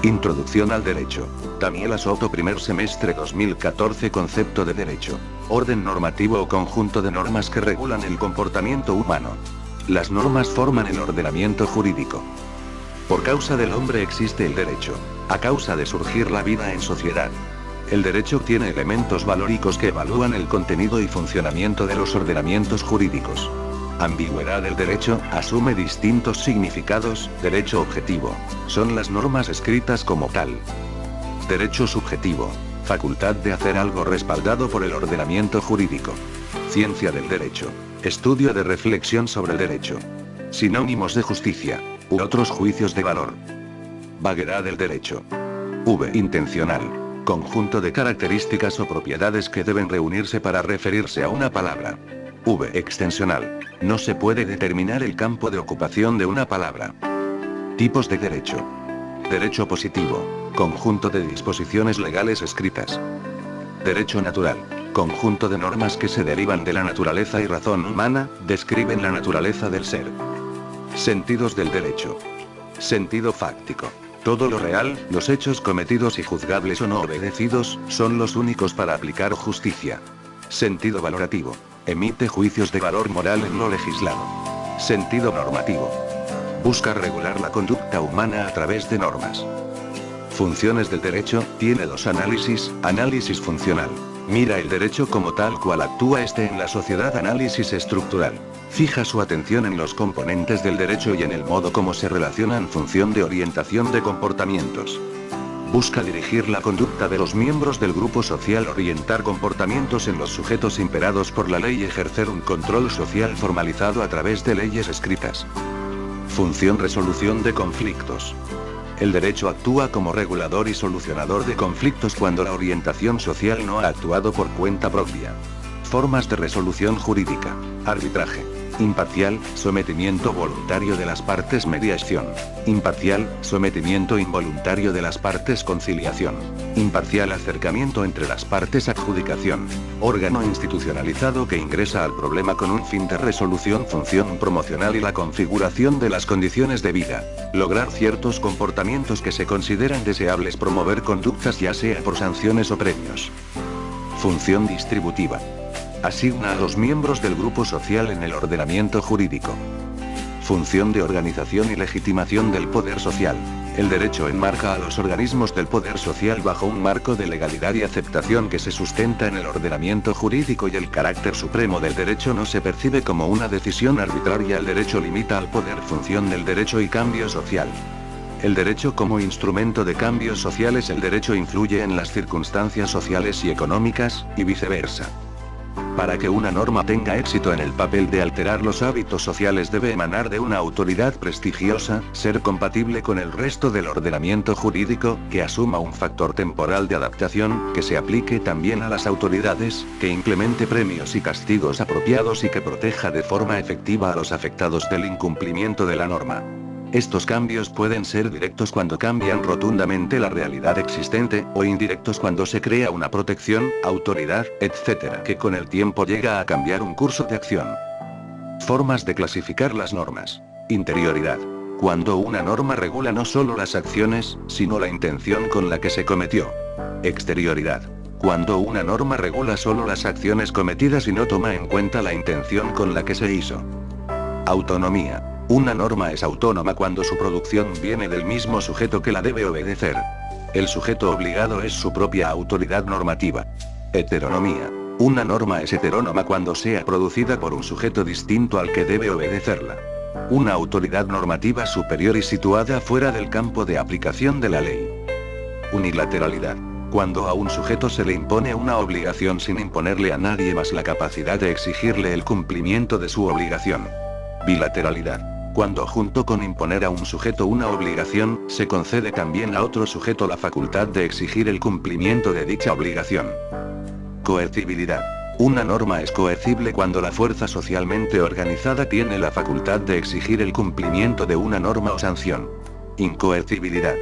Introducción al derecho. Daniela Soto, primer semestre 2014. Concepto de derecho. Orden normativo o conjunto de normas que regulan el comportamiento humano. Las normas forman el ordenamiento jurídico. Por causa del hombre existe el derecho. A causa de surgir la vida en sociedad. El derecho tiene elementos valóricos que evalúan el contenido y funcionamiento de los ordenamientos jurídicos. Ambigüedad del derecho, asume distintos significados. Derecho objetivo. Son las normas escritas como tal. Derecho subjetivo. Facultad de hacer algo respaldado por el ordenamiento jurídico. Ciencia del derecho. Estudio de reflexión sobre el derecho. Sinónimos de justicia. U otros juicios de valor. Vaguedad del derecho. V. Intencional. Conjunto de características o propiedades que deben reunirse para referirse a una palabra. V. Extensional. No se puede determinar el campo de ocupación de una palabra. Tipos de derecho. Derecho positivo. Conjunto de disposiciones legales escritas. Derecho natural. Conjunto de normas que se derivan de la naturaleza y razón humana, describen la naturaleza del ser. Sentidos del derecho. Sentido fáctico. Todo lo real, los hechos cometidos y juzgables o no obedecidos, son los únicos para aplicar justicia. Sentido valorativo. Emite juicios de valor moral en lo legislado. Sentido normativo. Busca regular la conducta humana a través de normas. Funciones del derecho, tiene dos análisis. Análisis funcional. Mira el derecho como tal cual actúa este en la sociedad. Análisis estructural. Fija su atención en los componentes del derecho y en el modo como se relacionan. Función de orientación de comportamientos. Busca dirigir la conducta de los miembros del grupo social, orientar comportamientos en los sujetos imperados por la ley y ejercer un control social formalizado a través de leyes escritas. Función resolución de conflictos. El derecho actúa como regulador y solucionador de conflictos cuando la orientación social no ha actuado por cuenta propia. Formas de resolución jurídica. Arbitraje. Imparcial, sometimiento voluntario de las partes. Mediación. Imparcial, sometimiento involuntario de las partes. Conciliación. Imparcial, acercamiento entre las partes. Adjudicación. Órgano institucionalizado que ingresa al problema con un fin de resolución. Función promocional y la configuración de las condiciones de vida. Lograr ciertos comportamientos que se consideran deseables. Promover conductas ya sea por sanciones o premios. Función distributiva. Asigna a los miembros del grupo social en el ordenamiento jurídico. Función de organización y legitimación del poder social. El derecho enmarca a los organismos del poder social bajo un marco de legalidad y aceptación que se sustenta en el ordenamiento jurídico y el carácter supremo del derecho no se percibe como una decisión arbitraria. El derecho limita al poder. Función del derecho y cambio social. El derecho como instrumento de cambios sociales. El derecho influye en las circunstancias sociales y económicas, y viceversa. Para que una norma tenga éxito en el papel de alterar los hábitos sociales debe emanar de una autoridad prestigiosa, ser compatible con el resto del ordenamiento jurídico, que asuma un factor temporal de adaptación, que se aplique también a las autoridades, que implemente premios y castigos apropiados y que proteja de forma efectiva a los afectados del incumplimiento de la norma. Estos cambios pueden ser directos cuando cambian rotundamente la realidad existente, o indirectos cuando se crea una protección, autoridad, etc., que con el tiempo llega a cambiar un curso de acción. Formas de clasificar las normas. Interioridad. Cuando una norma regula no solo las acciones, sino la intención con la que se cometió. Exterioridad. Cuando una norma regula solo las acciones cometidas y no toma en cuenta la intención con la que se hizo. Autonomía. Una norma es autónoma cuando su producción viene del mismo sujeto que la debe obedecer. El sujeto obligado es su propia autoridad normativa. Heteronomía. Una norma es heterónoma cuando sea producida por un sujeto distinto al que debe obedecerla. Una autoridad normativa superior y situada fuera del campo de aplicación de la ley. Unilateralidad. Cuando a un sujeto se le impone una obligación sin imponerle a nadie más la capacidad de exigirle el cumplimiento de su obligación. Bilateralidad. Cuando junto con imponer a un sujeto una obligación, se concede también a otro sujeto la facultad de exigir el cumplimiento de dicha obligación. Coercibilidad. Una norma es coercible cuando la fuerza socialmente organizada tiene la facultad de exigir el cumplimiento de una norma o sanción. Incoercibilidad.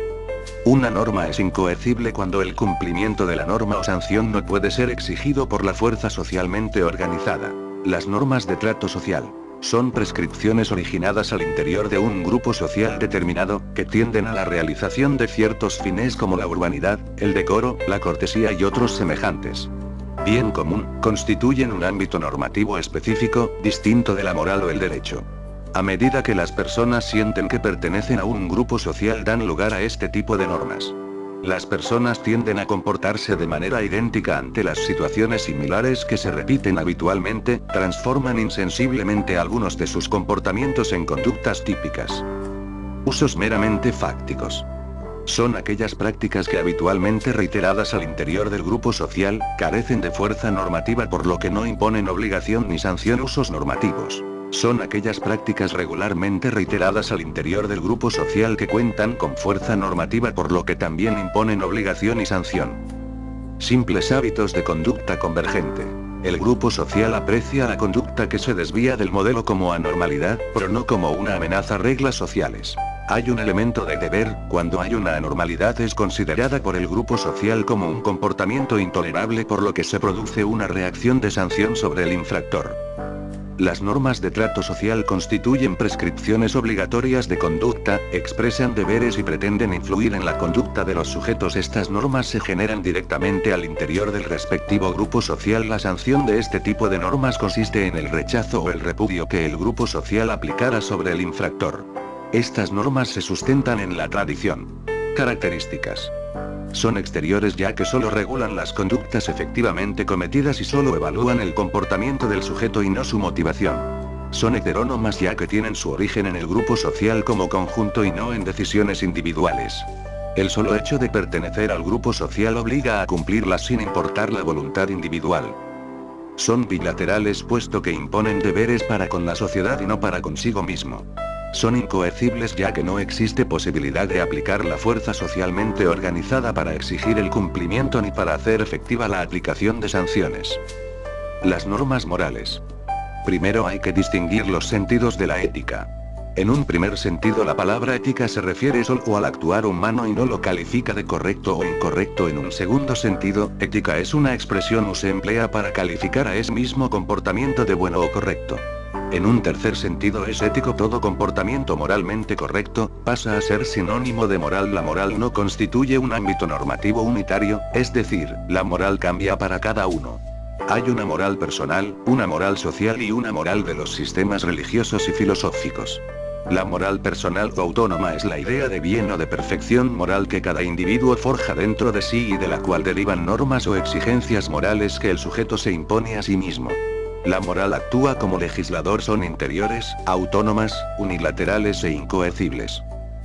Una norma es incoercible cuando el cumplimiento de la norma o sanción no puede ser exigido por la fuerza socialmente organizada. Las normas de trato social. Son prescripciones originadas al interior de un grupo social determinado, que tienden a la realización de ciertos fines como la urbanidad, el decoro, la cortesía y otros semejantes. Bien común, constituyen un ámbito normativo específico, distinto de la moral o el derecho. A medida que las personas sienten que pertenecen a un grupo social dan lugar a este tipo de normas. Las personas tienden a comportarse de manera idéntica ante las situaciones similares que se repiten habitualmente, transforman insensiblemente algunos de sus comportamientos en conductas típicas. Usos meramente fácticos. Son aquellas prácticas que habitualmente reiteradas al interior del grupo social, carecen de fuerza normativa por lo que no imponen obligación ni sanción. Usos normativos. Son aquellas prácticas regularmente reiteradas al interior del grupo social que cuentan con fuerza normativa por lo que también imponen obligación y sanción. Simples hábitos de conducta convergente. El grupo social aprecia la conducta que se desvía del modelo como anormalidad, pero no como una amenaza a reglas sociales. Hay un elemento de deber, cuando hay una anormalidad es considerada por el grupo social como un comportamiento intolerable por lo que se produce una reacción de sanción sobre el infractor. Las normas de trato social constituyen prescripciones obligatorias de conducta, expresan deberes y pretenden influir en la conducta de los sujetos. Estas normas se generan directamente al interior del respectivo grupo social. La sanción de este tipo de normas consiste en el rechazo o el repudio que el grupo social aplicara sobre el infractor. Estas normas se sustentan en la tradición. Características. Son exteriores ya que solo regulan las conductas efectivamente cometidas y solo evalúan el comportamiento del sujeto y no su motivación. Son heterónomas ya que tienen su origen en el grupo social como conjunto y no en decisiones individuales. El solo hecho de pertenecer al grupo social obliga a cumplirlas sin importar la voluntad individual. Son bilaterales puesto que imponen deberes para con la sociedad y no para consigo mismo. Son incoercibles ya que no existe posibilidad de aplicar la fuerza socialmente organizada para exigir el cumplimiento ni para hacer efectiva la aplicación de sanciones. Las normas morales. Primero hay que distinguir los sentidos de la ética. En un primer sentido la palabra ética se refiere solo al actuar humano y no lo califica de correcto o incorrecto. En un segundo sentido, ética es una expresión o se emplea para calificar a ese mismo comportamiento de bueno o correcto. En un tercer sentido es ético todo comportamiento moralmente correcto, pasa a ser sinónimo de moral. La moral no constituye un ámbito normativo unitario, es decir, la moral cambia para cada uno. Hay una moral personal, una moral social y una moral de los sistemas religiosos y filosóficos. La moral personal o autónoma es la idea de bien o de perfección moral que cada individuo forja dentro de sí y de la cual derivan normas o exigencias morales que el sujeto se impone a sí mismo. La moral actúa como legislador, son interiores, autónomas, unilaterales e incoercibles.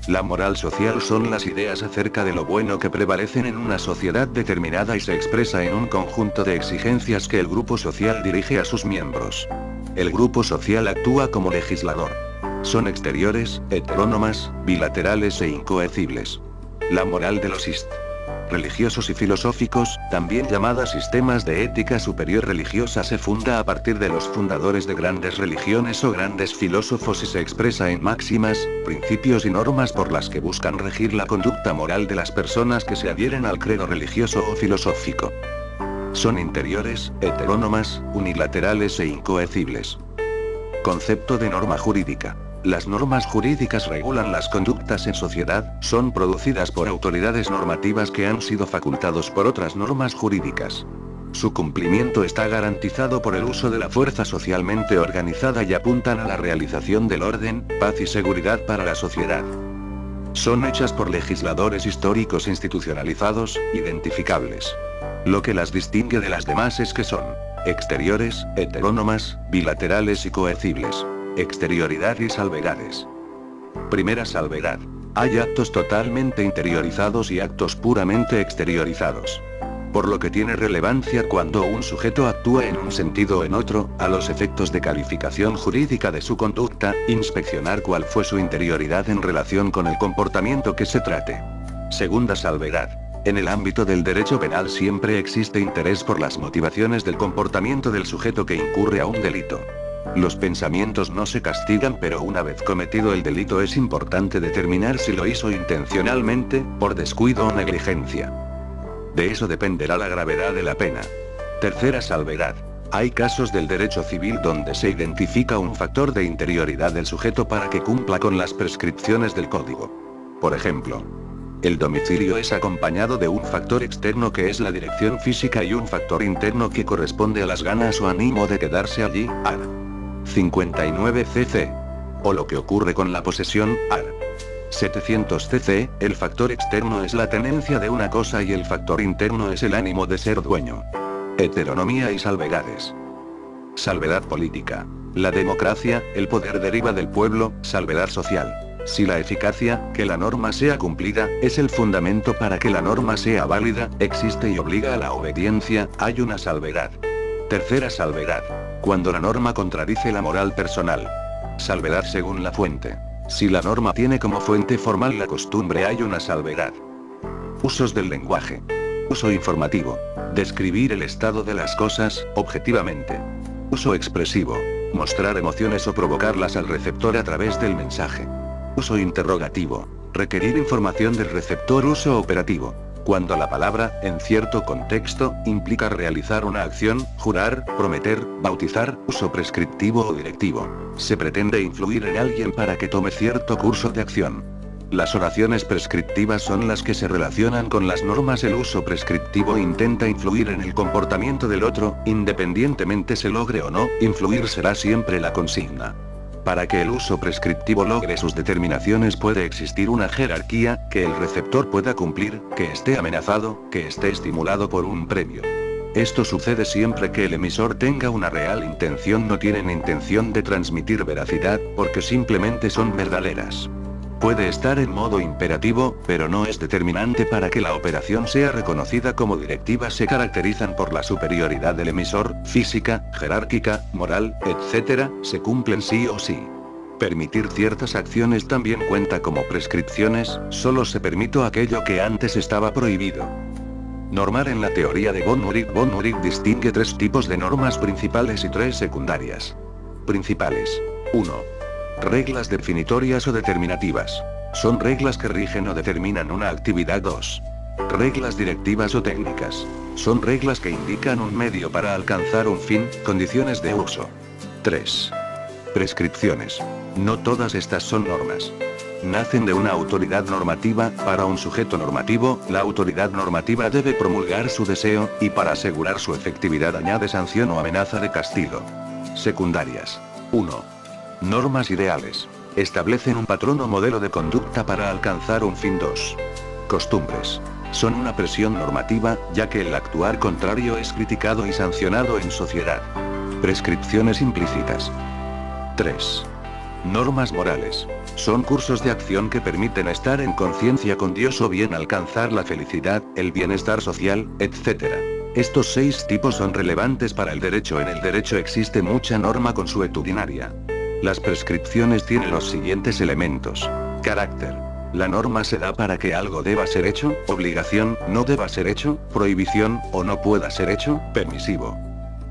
La moral social son las ideas acerca de lo bueno que prevalecen en una sociedad determinada y se expresa en un conjunto de exigencias que el grupo social dirige a sus miembros. El grupo social actúa como legislador. Son exteriores, heterónomas, bilaterales e incoercibles. La moral de los religiosos y filosóficos, también llamadas sistemas de ética superior religiosa, se funda a partir de los fundadores de grandes religiones o grandes filósofos y se expresa en máximas, principios y normas por las que buscan regir la conducta moral de las personas que se adhieren al credo religioso o filosófico. Son interiores, heterónomas, unilaterales e incoercibles. Concepto de norma jurídica. Las normas jurídicas regulan las conductas en sociedad, son producidas por autoridades normativas que han sido facultados por otras normas jurídicas. Su cumplimiento está garantizado por el uso de la fuerza socialmente organizada y apuntan a la realización del orden, paz y seguridad para la sociedad. Son hechas por legisladores históricos institucionalizados, identificables. Lo que las distingue de las demás es que son exteriores, heterónomas, bilaterales y coercibles. Exterioridad y salvedades. Primera salvedad. Hay actos totalmente interiorizados y actos puramente exteriorizados. Por lo que tiene relevancia cuando un sujeto actúa en un sentido o en otro, a los efectos de calificación jurídica de su conducta, inspeccionar cuál fue su interioridad en relación con el comportamiento que se trate. Segunda salvedad. En el ámbito del derecho penal siempre existe interés por las motivaciones del comportamiento del sujeto que incurre a un delito. Los pensamientos no se castigan, pero una vez cometido el delito es importante determinar si lo hizo intencionalmente, por descuido o negligencia. De eso dependerá la gravedad de la pena. Tercera salvedad. Hay casos del derecho civil donde se identifica un factor de interioridad del sujeto para que cumpla con las prescripciones del código. Por ejemplo, el domicilio es acompañado de un factor externo que es la dirección física y un factor interno que corresponde a las ganas o ánimo de quedarse allí, art. 59 cc. O lo que ocurre con la posesión, art. 700 cc, el factor externo es la tenencia de una cosa y el factor interno es el ánimo de ser dueño. Heteronomía y salvedades. Salvedad política. La democracia, el poder deriva del pueblo, salvedad social. Si la eficacia, que la norma sea cumplida, es el fundamento para que la norma sea válida, existe y obliga a la obediencia, hay una salvedad. Tercera salvedad. Cuando la norma contradice la moral personal. Salvedad según la fuente. Si la norma tiene como fuente formal la costumbre, hay una salvedad. Usos del lenguaje. Uso informativo. Describir el estado de las cosas, objetivamente. Uso expresivo. Mostrar emociones o provocarlas al receptor a través del mensaje. Uso interrogativo. Requerir información del receptor. Uso operativo. Cuando la palabra, en cierto contexto, implica realizar una acción, jurar, prometer, bautizar. Uso prescriptivo o directivo. Se pretende influir en alguien para que tome cierto curso de acción. Las oraciones prescriptivas son las que se relacionan con las normas. El uso prescriptivo intenta influir en el comportamiento del otro, independientemente se logre o no, influir será siempre la consigna. Para que el uso prescriptivo logre sus determinaciones puede existir una jerarquía, que el receptor pueda cumplir, que esté amenazado, que esté estimulado por un premio. Esto sucede siempre que el emisor tenga una real intención. No tienen intención de transmitir veracidad, porque simplemente son verdaderas. Puede estar en modo imperativo, pero no es determinante para que la operación sea reconocida como directiva. Se caracterizan por la superioridad del emisor, física, jerárquica, moral, etc., se cumplen sí o sí. Permitir ciertas acciones también cuenta como prescripciones, solo se permite aquello que antes estaba prohibido. Normar. En la teoría de von Urich. Von Urich distingue tres tipos de normas principales y tres secundarias. Principales. 1. Reglas definitorias o determinativas. Son reglas que rigen o determinan una actividad. 2. Reglas directivas o técnicas. Son reglas que indican un medio para alcanzar un fin, condiciones de uso. 3. Prescripciones. No todas estas son normas. Nacen de una autoridad normativa. Para un sujeto normativo, la autoridad normativa debe promulgar su deseo, y para asegurar su efectividad añade sanción o amenaza de castigo. Secundarias. 1. Normas ideales. Establecen un patrón o modelo de conducta para alcanzar un fin. 2. Costumbres. Son una presión normativa, ya que el actuar contrario es criticado y sancionado en sociedad. Prescripciones implícitas. 3. Normas morales. Son cursos de acción que permiten estar en conciencia con Dios o bien alcanzar la felicidad, el bienestar social, etc. Estos 6 tipos son relevantes para el derecho. En el derecho existe mucha norma consuetudinaria. Las prescripciones tienen los siguientes elementos. Carácter. La norma se da para que algo deba ser hecho, obligación, no deba ser hecho, prohibición, o no pueda ser hecho, permisivo.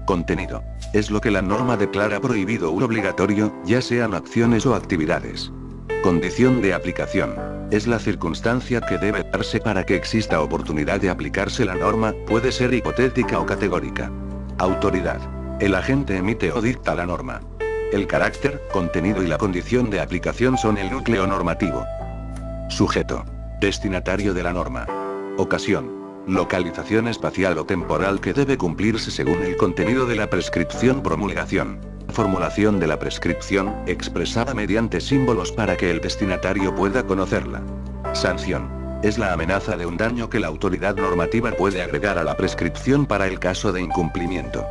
Contenido. Es lo que la norma declara prohibido u obligatorio, ya sean acciones o actividades. Condición de aplicación. Es la circunstancia que debe darse para que exista oportunidad de aplicarse la norma, puede ser hipotética o categórica. Autoridad. El agente emite o dicta la norma. El carácter, contenido y la condición de aplicación son el núcleo normativo. Sujeto. Destinatario de la norma. Ocasión. Localización espacial o temporal que debe cumplirse según el contenido de la prescripción. Promulgación. Formulación de la prescripción, expresada mediante símbolos para que el destinatario pueda conocerla. Sanción. Es la amenaza de un daño que la autoridad normativa puede agregar a la prescripción para el caso de incumplimiento.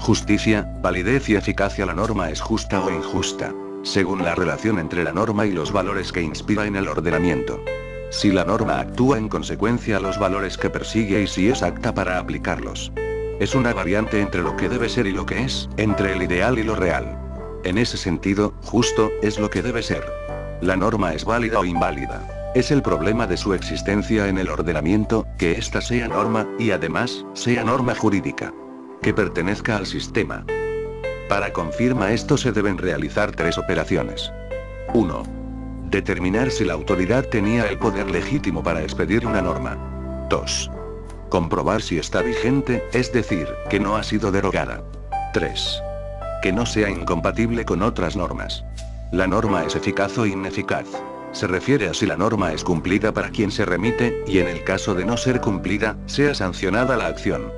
Justicia, validez y eficacia. La norma es justa o injusta, según la relación entre la norma y los valores que inspira en el ordenamiento. Si la norma actúa en consecuencia a los valores que persigue y si es apta para aplicarlos. Es una variante entre lo que debe ser y lo que es, entre el ideal y lo real. En ese sentido, justo, es lo que debe ser. La norma es válida o inválida. Es el problema de su existencia en el ordenamiento, que ésta sea norma, y además, sea norma jurídica. Que pertenezca al sistema. Para confirmar esto se deben realizar 3 operaciones. 1. Determinar si la autoridad tenía el poder legítimo para expedir una norma. 2. Comprobar si está vigente, es decir, que no ha sido derogada. 3. Que no sea incompatible con otras normas. La norma es eficaz o ineficaz. Se refiere a si la norma es cumplida para quien se remite, y en el caso de no ser cumplida, sea sancionada la acción.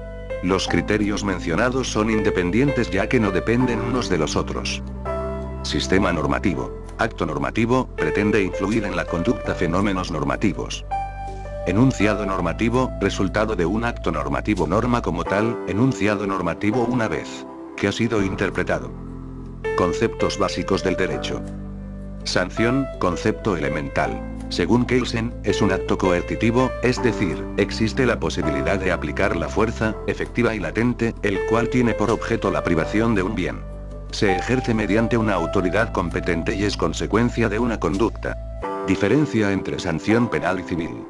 Los criterios mencionados son independientes ya que no dependen unos de los otros. Sistema normativo. Acto normativo, pretende influir en la conducta fenómenos normativos. Enunciado normativo, resultado de un acto normativo. Norma como tal, enunciado normativo una vez que ha sido interpretado. Conceptos básicos del derecho. Sanción, concepto elemental. Según Kelsen, es un acto coercitivo, es decir, existe la posibilidad de aplicar la fuerza, efectiva y latente, el cual tiene por objeto la privación de un bien. Se ejerce mediante una autoridad competente y es consecuencia de una conducta. Diferencia entre sanción penal y civil.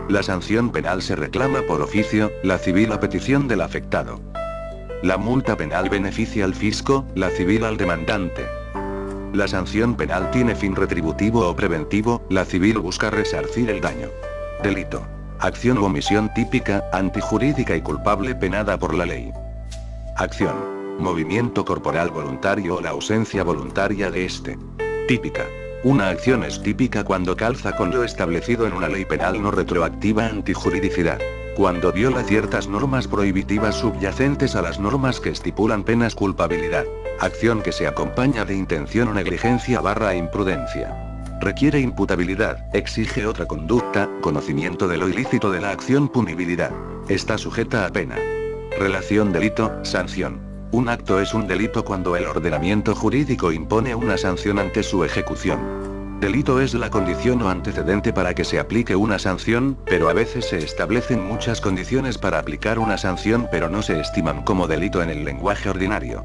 La sanción penal se reclama por oficio, la civil a petición del afectado. La multa penal beneficia al fisco, la civil al demandante. La sanción penal tiene fin retributivo o preventivo, la civil busca resarcir el daño. Delito. Acción u omisión típica, antijurídica y culpable penada por la ley. Acción. Movimiento corporal voluntario o la ausencia voluntaria de este. Típica. Una acción es típica cuando calza con lo establecido en una ley penal no retroactiva. Antijuridicidad. Cuando viola ciertas normas prohibitivas subyacentes a las normas que estipulan penas. Culpabilidad. Acción que se acompaña de intención o negligencia / imprudencia. Requiere imputabilidad, exige otra conducta, conocimiento de lo ilícito de la acción. Punibilidad. Está sujeta a pena. Relación delito-sanción. Un acto es un delito cuando el ordenamiento jurídico impone una sanción ante su ejecución. Delito es la condición o antecedente para que se aplique una sanción, pero a veces se establecen muchas condiciones para aplicar una sanción pero no se estiman como delito en el lenguaje ordinario.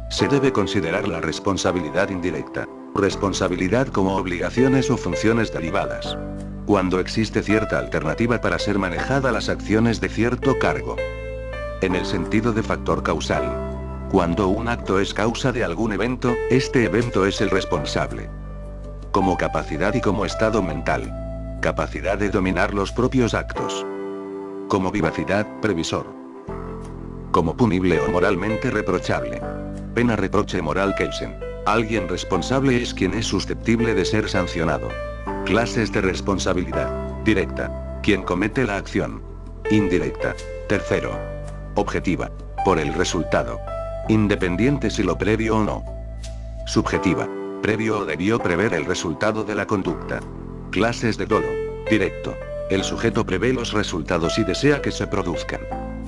Se debe considerar la responsabilidad indirecta. Responsabilidad como obligaciones o funciones derivadas. Cuando existe cierta alternativa para ser manejada las acciones de cierto cargo. En el sentido de factor causal. Cuando un acto es causa de algún evento, este evento es el responsable. Como capacidad y como estado mental. Capacidad de dominar los propios actos. Como vivacidad, previsor. Como punible o moralmente reprochable. Pena reproche moral. Kelsen. Alguien responsable es quien es susceptible de ser sancionado. Clases de responsabilidad. Directa. Quien comete la acción. Indirecta. Tercero. Objetiva. Por el resultado. Independiente si lo previo o no. Subjetiva. Previo o debió prever el resultado de la conducta. Clases de dolo. Directo. El sujeto prevé los resultados y desea que se produzcan.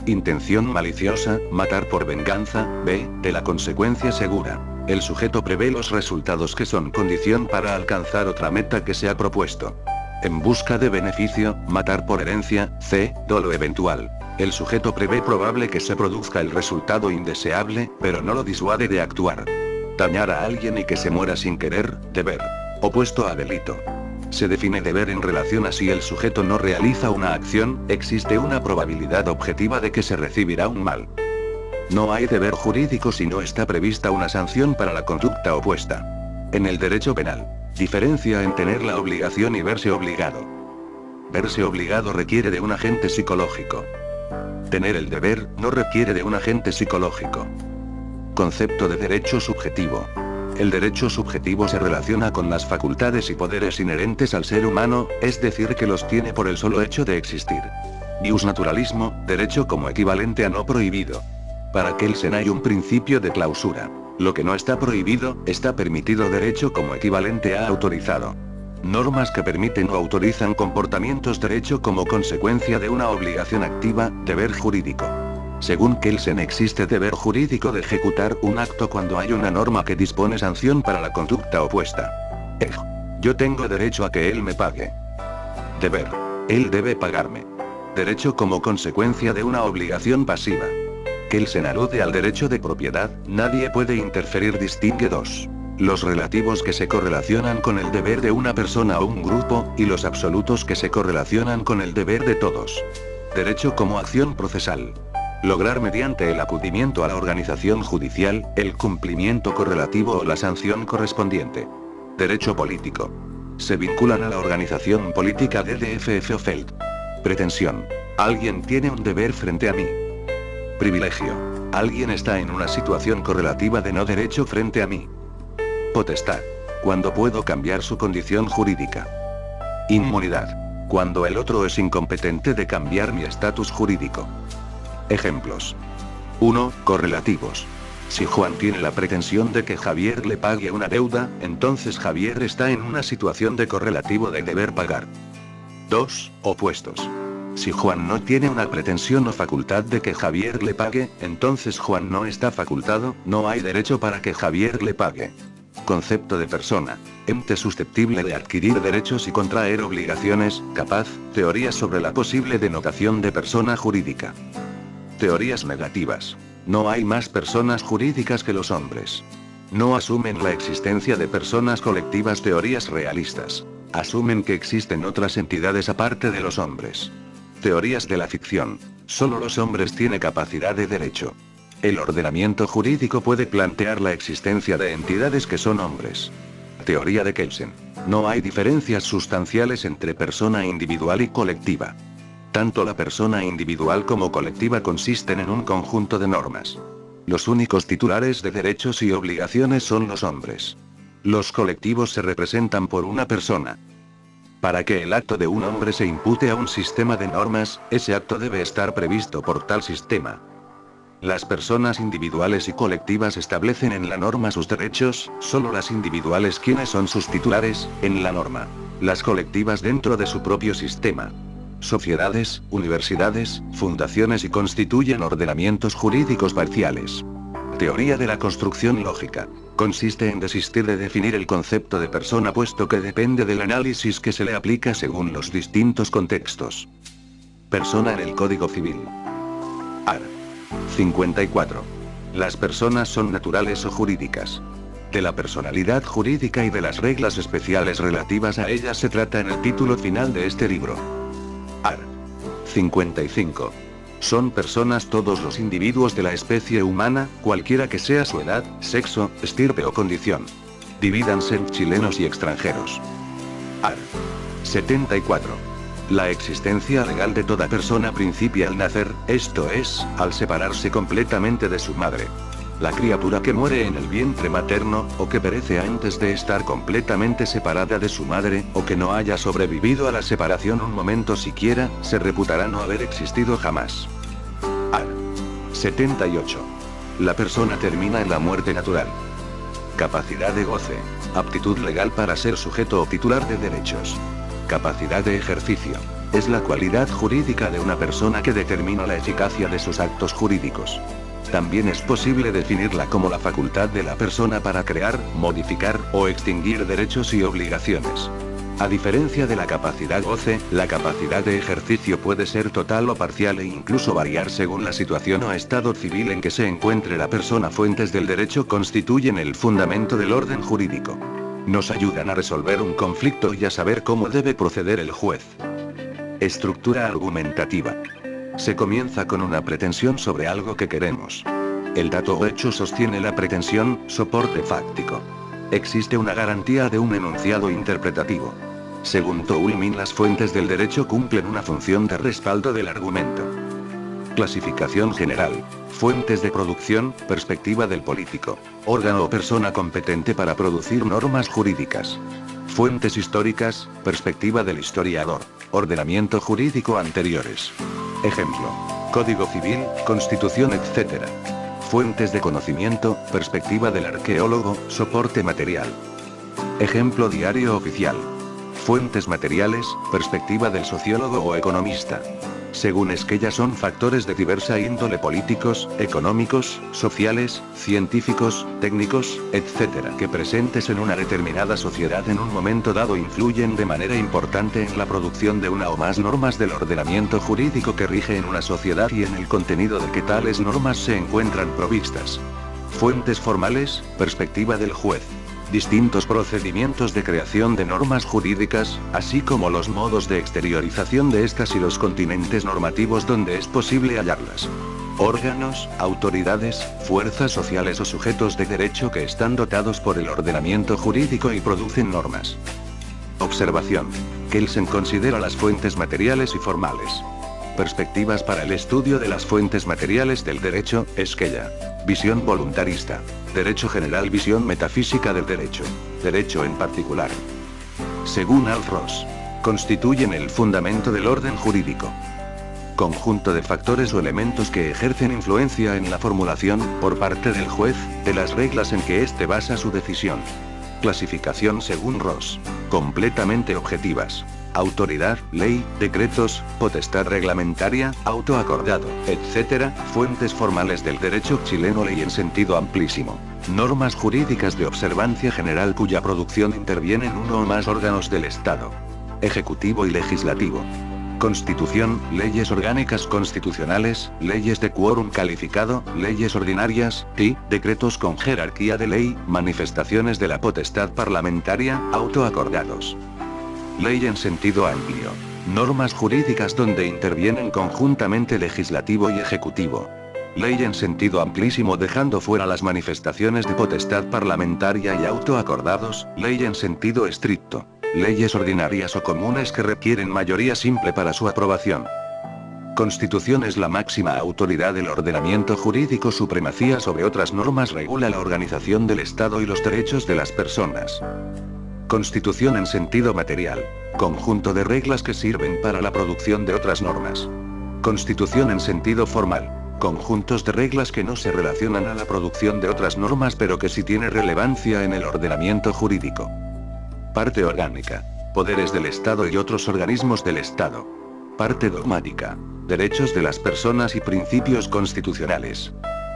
Intención maliciosa, matar por venganza. B. De la consecuencia segura. El sujeto prevé los resultados que son condición para alcanzar otra meta que se ha propuesto. En busca de beneficio, matar por herencia. C. Dolo eventual. El sujeto prevé probable que se produzca el resultado indeseable, pero no lo disuade de actuar. Dañar a alguien y que se muera sin querer. Deber. Opuesto a delito. Se define deber en relación a si el sujeto no realiza una acción, existe una probabilidad objetiva de que se recibirá un mal. No hay deber jurídico si no está prevista una sanción para la conducta opuesta. En el derecho penal, diferencia en tener la obligación y verse obligado. Verse obligado requiere de un agente psicológico. Tener el deber no requiere de un agente psicológico. Concepto de derecho subjetivo. El derecho subjetivo se relaciona con las facultades y poderes inherentes al ser humano, es decir que los tiene por el solo hecho de existir. Iusnaturalismo, derecho como equivalente a no prohibido. Para Kelsen hay un principio de clausura. Lo que no está prohibido, está permitido. Derecho como equivalente a autorizado. Normas que permiten o autorizan comportamientos. Derecho como consecuencia de una obligación activa, deber jurídico. Según Kelsen existe deber jurídico de ejecutar un acto cuando hay una norma que dispone sanción para la conducta opuesta. Yo tengo derecho a que él me pague. Deber. Él debe pagarme. Derecho como consecuencia de una obligación pasiva. Kelsen alude al derecho de propiedad, nadie puede interferir. Distingue dos. Los relativos que se correlacionan con el deber de una persona o un grupo, y los absolutos que se correlacionan con el deber de todos. Derecho como acción procesal. Lograr mediante el acudimiento a la organización judicial, el cumplimiento correlativo o la sanción correspondiente. Derecho político. Se vinculan a la organización política DDFF o Feld. Pretensión. Alguien tiene un deber frente a mí. Privilegio. Alguien está en una situación correlativa de no derecho frente a mí. Potestad. Cuando puedo cambiar su condición jurídica. Inmunidad. Cuando el otro es incompetente de cambiar mi estatus jurídico. Ejemplos. 1. Correlativos. Si Juan tiene la pretensión de que Javier le pague una deuda, entonces Javier está en una situación de correlativo de deber pagar. 2. Opuestos. Si Juan no tiene una pretensión o facultad de que Javier le pague, entonces Juan no está facultado, no hay derecho para que Javier le pague. Concepto de persona. Ente susceptible de adquirir derechos y contraer obligaciones, capaz, teorías sobre la posible denotación de persona jurídica. Teorías negativas. No hay más personas jurídicas que los hombres. No asumen la existencia de personas colectivas. Teorías realistas. Asumen que existen otras entidades aparte de los hombres. Teorías de la ficción. Solo los hombres tienen capacidad de derecho. El ordenamiento jurídico puede plantear la existencia de entidades que son hombres. Teoría de Kelsen. No hay diferencias sustanciales entre persona individual y colectiva. Tanto la persona individual como colectiva consisten en un conjunto de normas. Los únicos titulares de derechos y obligaciones son los hombres. Los colectivos se representan por una persona. Para que el acto de un hombre se impute a un sistema de normas, ese acto debe estar previsto por tal sistema. Las personas individuales y colectivas establecen en la norma sus derechos, solo las individuales quienes son sus titulares, en la norma. Las colectivas dentro de su propio sistema. Sociedades, universidades, fundaciones y constituyen ordenamientos jurídicos parciales. Teoría de la construcción lógica. Consiste en desistir de definir el concepto de persona puesto que depende del análisis que se le aplica según los distintos contextos. Persona en el Código Civil. Art. 54. Las personas son naturales o jurídicas. De la personalidad jurídica y de las reglas especiales relativas a ellas se trata en el título final de este libro. Art. 55. Son personas todos los individuos de la especie humana, cualquiera que sea su edad, sexo, estirpe o condición. Divídanse en chilenos y extranjeros. Art. 74. La existencia legal de toda persona principia al nacer, esto es, al separarse completamente de su madre. La criatura que muere en el vientre materno, o que perece antes de estar completamente separada de su madre, o que no haya sobrevivido a la separación un momento siquiera, se reputará no haber existido jamás. Art. 78. La persona termina en la muerte natural. Capacidad de goce. Aptitud legal para ser sujeto o titular de derechos. Capacidad de ejercicio. Es la cualidad jurídica de una persona que determina la eficacia de sus actos jurídicos. También es posible definirla como la facultad de la persona para crear, modificar o extinguir derechos y obligaciones. A diferencia de la capacidad goce, la capacidad de ejercicio puede ser total o parcial e incluso variar según la situación o estado civil en que se encuentre la persona. Fuentes del derecho constituyen el fundamento del orden jurídico. Nos ayudan a resolver un conflicto y a saber cómo debe proceder el juez. Estructura argumentativa. Se comienza con una pretensión sobre algo que queremos. El dato o hecho sostiene la pretensión, soporte fáctico. Existe una garantía de un enunciado interpretativo. Según Toulmin, las fuentes del derecho cumplen una función de respaldo del argumento. Clasificación general. Fuentes de producción, perspectiva del político. Órgano o persona competente para producir normas jurídicas. Fuentes históricas, perspectiva del historiador. Ordenamiento jurídico anteriores. Ejemplo. Código Civil, Constitución, etc. Fuentes de conocimiento, perspectiva del arqueólogo, soporte material. Ejemplo. Diario oficial. Fuentes materiales, perspectiva del sociólogo o economista. Según Esquella son factores de diversa índole: políticos, económicos, sociales, científicos, técnicos, etc. que presentes en una determinada sociedad en un momento dado influyen de manera importante en la producción de una o más normas del ordenamiento jurídico que rige en una sociedad y en el contenido de que tales normas se encuentran provistas. Fuentes formales, perspectiva del juez. Distintos procedimientos de creación de normas jurídicas, así como los modos de exteriorización de estas y los continentes normativos donde es posible hallarlas. Órganos, autoridades, fuerzas sociales o sujetos de derecho que están dotados por el ordenamiento jurídico y producen normas. Observación. Kelsen considera las fuentes materiales y formales. Perspectivas para el estudio de las fuentes materiales del derecho, Esquella. Visión voluntarista. Derecho general. Visión metafísica del derecho. Derecho en particular. Según Alf Ross, constituyen el fundamento del orden jurídico. Conjunto de factores o elementos que ejercen influencia en la formulación, por parte del juez, de las reglas en que éste basa su decisión. Clasificación según Ross. Completamente objetivas. Autoridad, ley, decretos, potestad reglamentaria, auto acordado, etc. Fuentes formales del derecho chileno. Ley en sentido amplísimo. Normas jurídicas de observancia general cuya producción interviene en uno o más órganos del Estado. Ejecutivo y legislativo. Constitución, leyes orgánicas constitucionales, leyes de quórum calificado, leyes ordinarias, y decretos con jerarquía de ley, manifestaciones de la potestad parlamentaria, autoacordados. Ley en sentido amplio. Normas jurídicas donde intervienen conjuntamente legislativo y ejecutivo. Ley en sentido amplísimo dejando fuera las manifestaciones de potestad parlamentaria y autoacordados, ley en sentido estricto. Leyes ordinarias o comunes que requieren mayoría simple para su aprobación. Constitución es la máxima autoridad del ordenamiento jurídico. Supremacía sobre otras normas. Regula la organización del Estado y los derechos de las personas. Constitución en sentido material. Conjunto de reglas que sirven para la producción de otras normas. Constitución en sentido formal. Conjuntos de reglas que no se relacionan a la producción de otras normas pero que sí tienen relevancia en el ordenamiento jurídico. Parte orgánica. Poderes del Estado y otros organismos del Estado. Parte dogmática. Derechos de las personas y principios constitucionales.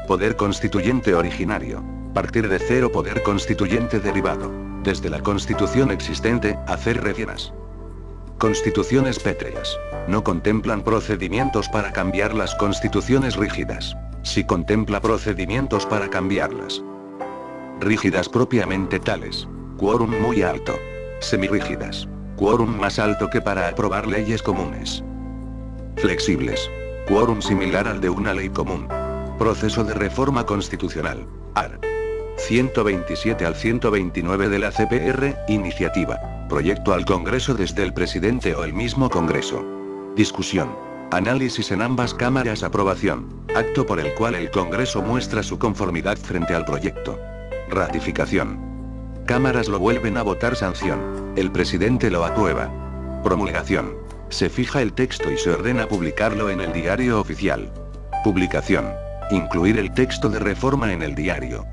Poder constituyente originario. Partir de cero. Poder constituyente derivado. Desde la Constitución existente, hacer rellenas. Constituciones pétreas. No contemplan procedimientos para cambiar las constituciones rígidas. Sí contempla procedimientos para cambiarlas. Rígidas propiamente tales. Quórum muy alto. Semirrígidas. Quórum más alto que para aprobar leyes comunes. Flexibles. Quórum similar al de una ley común. Proceso de reforma constitucional. Art. 127 al 129 de la CPR, iniciativa. Proyecto al Congreso desde el presidente o el mismo Congreso. Discusión. Análisis en ambas cámaras. Aprobación. Acto por el cual el Congreso muestra su conformidad frente al proyecto. Ratificación. Cámaras lo vuelven a votar. Sanción. El presidente lo aprueba. Promulgación. Se fija el texto y se ordena publicarlo en el diario oficial. Publicación. Incluir el texto de reforma en el diario.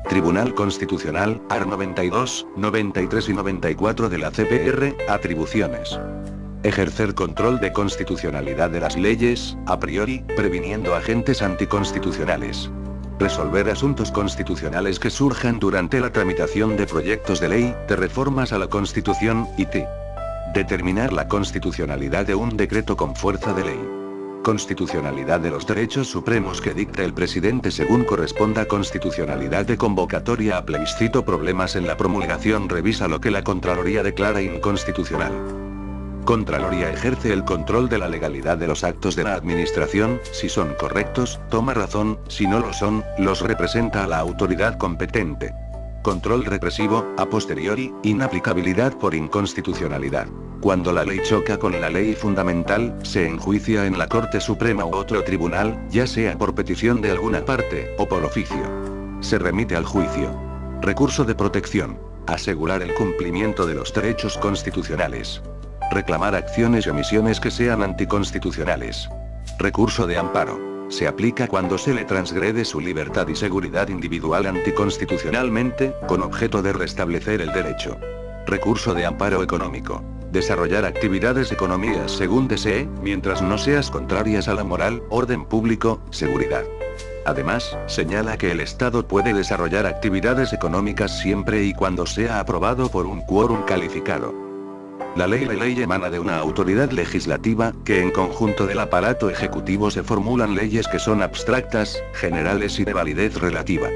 Tribunal Constitucional, AR 92, 93 y 94 de la CPR, atribuciones. Ejercer control de constitucionalidad de las leyes, a priori, previniendo agentes anticonstitucionales. Resolver asuntos constitucionales que surjan durante la tramitación de proyectos de ley, de reformas a la Constitución, y determinar la constitucionalidad de un decreto con fuerza de ley. Constitucionalidad de los derechos supremos que dicta el presidente según corresponda. Constitucionalidad de convocatoria a plebiscito. Problemas en la promulgación. Revisa lo que la Contraloría declara inconstitucional. Contraloría ejerce el control de la legalidad de los actos de la administración. Si son correctos, toma razón; si no lo son, los representa a la autoridad competente. Control represivo, a posteriori, inaplicabilidad por inconstitucionalidad. Cuando la ley choca con la ley fundamental, se enjuicia en la Corte Suprema u otro tribunal, ya sea por petición de alguna parte, o por oficio. Se remite al juicio. Recurso de protección. Asegurar el cumplimiento de los derechos constitucionales. Reclamar acciones y omisiones que sean anticonstitucionales. Recurso de amparo. Se aplica cuando se le transgrede su libertad y seguridad individual anticonstitucionalmente, con objeto de restablecer el derecho. Recurso de amparo económico. Desarrollar actividades económicas según desee, mientras no seas contrarias a la moral, orden público, seguridad. Además, señala que el Estado puede desarrollar actividades económicas siempre y cuando sea aprobado por un quórum calificado. La ley emana de una autoridad legislativa, que en conjunto del aparato ejecutivo se formulan leyes que son abstractas, generales y de validez relativa.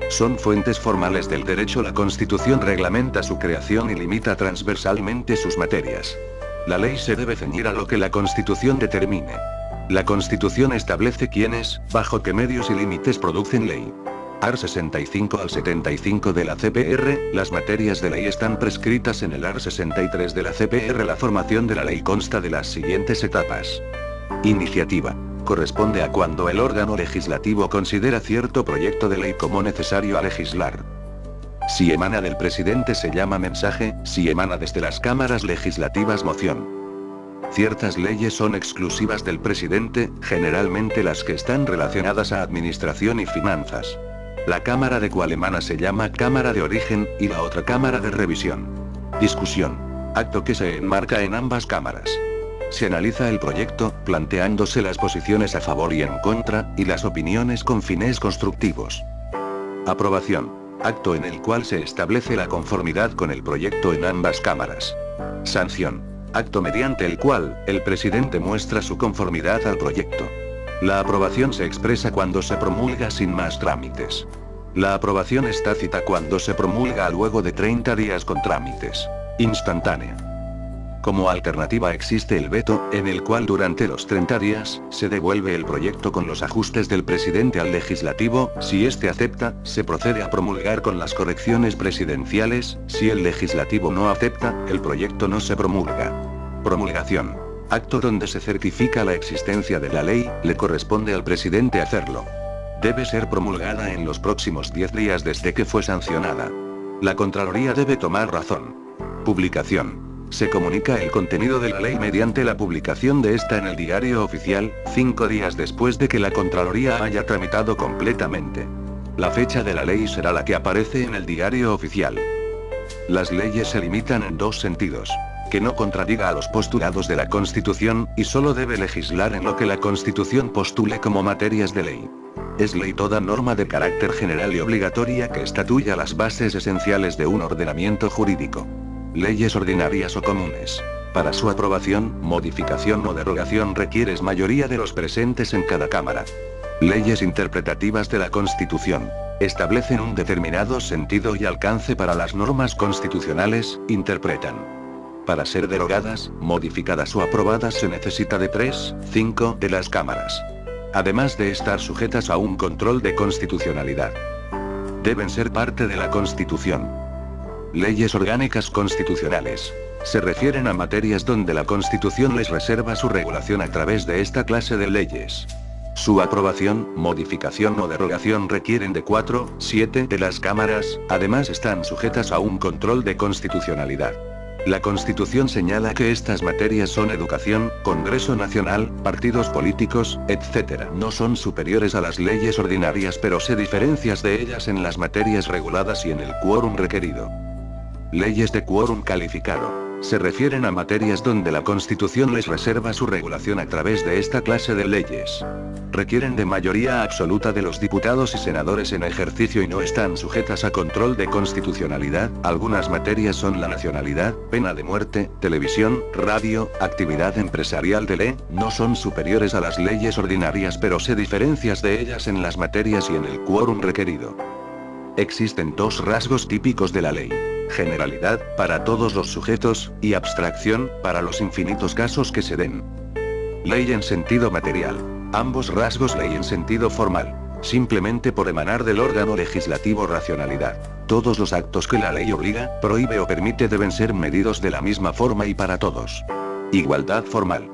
Son fuentes formales del derecho. La Constitución reglamenta su creación y limita transversalmente sus materias. La ley se debe ceñir a lo que la Constitución determine. La Constitución establece quiénes, bajo qué medios y límites producen ley. AR 65 al 75 de la CPR, las materias de ley están prescritas en el AR 63 de la CPR. La formación de la ley consta de las siguientes etapas. Iniciativa. Corresponde a cuando el órgano legislativo considera cierto proyecto de ley como necesario a legislar. Si emana del presidente se llama mensaje, si emana desde las cámaras legislativas moción. Ciertas leyes son exclusivas del presidente, generalmente las que están relacionadas a administración y finanzas. La cámara de cual emana se llama cámara de origen, y la otra cámara de revisión. Discusión. Acto que se enmarca en ambas cámaras. Se analiza el proyecto, planteándose las posiciones a favor y en contra, y las opiniones con fines constructivos. Aprobación. Acto en el cual se establece la conformidad con el proyecto en ambas cámaras. Sanción. Acto mediante el cual, el presidente muestra su conformidad al proyecto. La aprobación se expresa cuando se promulga sin más trámites. La aprobación es tácita cuando se promulga luego de 30 días con trámites. Instantánea. Como alternativa existe el veto, en el cual durante los 30 días, se devuelve el proyecto con los ajustes del presidente al legislativo, si éste acepta, se procede a promulgar con las correcciones presidenciales, si el legislativo no acepta, el proyecto no se promulga. Promulgación. Acto donde se certifica la existencia de la ley, le corresponde al presidente hacerlo. Debe ser promulgada en los próximos 10 días desde que fue sancionada. La Contraloría debe tomar razón. Publicación. Se comunica el contenido de la ley mediante la publicación de esta en el Diario Oficial, 5 días después de que la Contraloría haya tramitado completamente. La fecha de la ley será la que aparece en el Diario Oficial. Las leyes se limitan en dos sentidos. Que no contradiga a los postulados de la Constitución, y solo debe legislar en lo que la Constitución postule como materias de ley. Es ley toda norma de carácter general y obligatoria que estatuya las bases esenciales de un ordenamiento jurídico. Leyes ordinarias o comunes. Para su aprobación, modificación o derogación requieres mayoría de los presentes en cada cámara. Leyes interpretativas de la Constitución. Establecen un determinado sentido y alcance para las normas constitucionales, interpretan. Para ser derogadas, modificadas o aprobadas se necesita de 3/5 de las cámaras. Además de estar sujetas a un control de constitucionalidad. Deben ser parte de la Constitución. Leyes orgánicas constitucionales. Se refieren a materias donde la Constitución les reserva su regulación a través de esta clase de leyes. Su aprobación, modificación o derogación requieren de 4/7 de las cámaras, además están sujetas a un control de constitucionalidad. La Constitución señala que estas materias son educación, Congreso Nacional, partidos políticos, etc. No son superiores a las leyes ordinarias pero se diferencian de ellas en las materias reguladas y en el quórum requerido. Leyes de quórum calificado. Se refieren a materias donde la Constitución les reserva su regulación a través de esta clase de leyes. Requieren de mayoría absoluta de los diputados y senadores en ejercicio y no están sujetas a control de constitucionalidad. Algunas materias son la nacionalidad, pena de muerte, televisión, radio, actividad empresarial de ley, no son superiores a las leyes ordinarias pero se diferencian de ellas en las materias y en el quórum requerido. Existen dos rasgos típicos de la ley. Generalidad, para todos los sujetos, y abstracción, para los infinitos casos que se den. Ley en sentido material. Ambos rasgos ley en sentido formal. Simplemente por emanar del órgano legislativo racionalidad. Todos los actos que la ley obliga, prohíbe o permite deben ser medidos de la misma forma y para todos. Igualdad formal.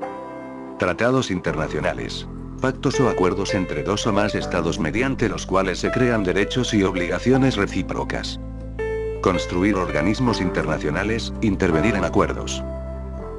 Tratados internacionales. Pactos o acuerdos entre dos o más estados mediante los cuales se crean derechos y obligaciones recíprocas. Construir organismos internacionales, intervenir en acuerdos.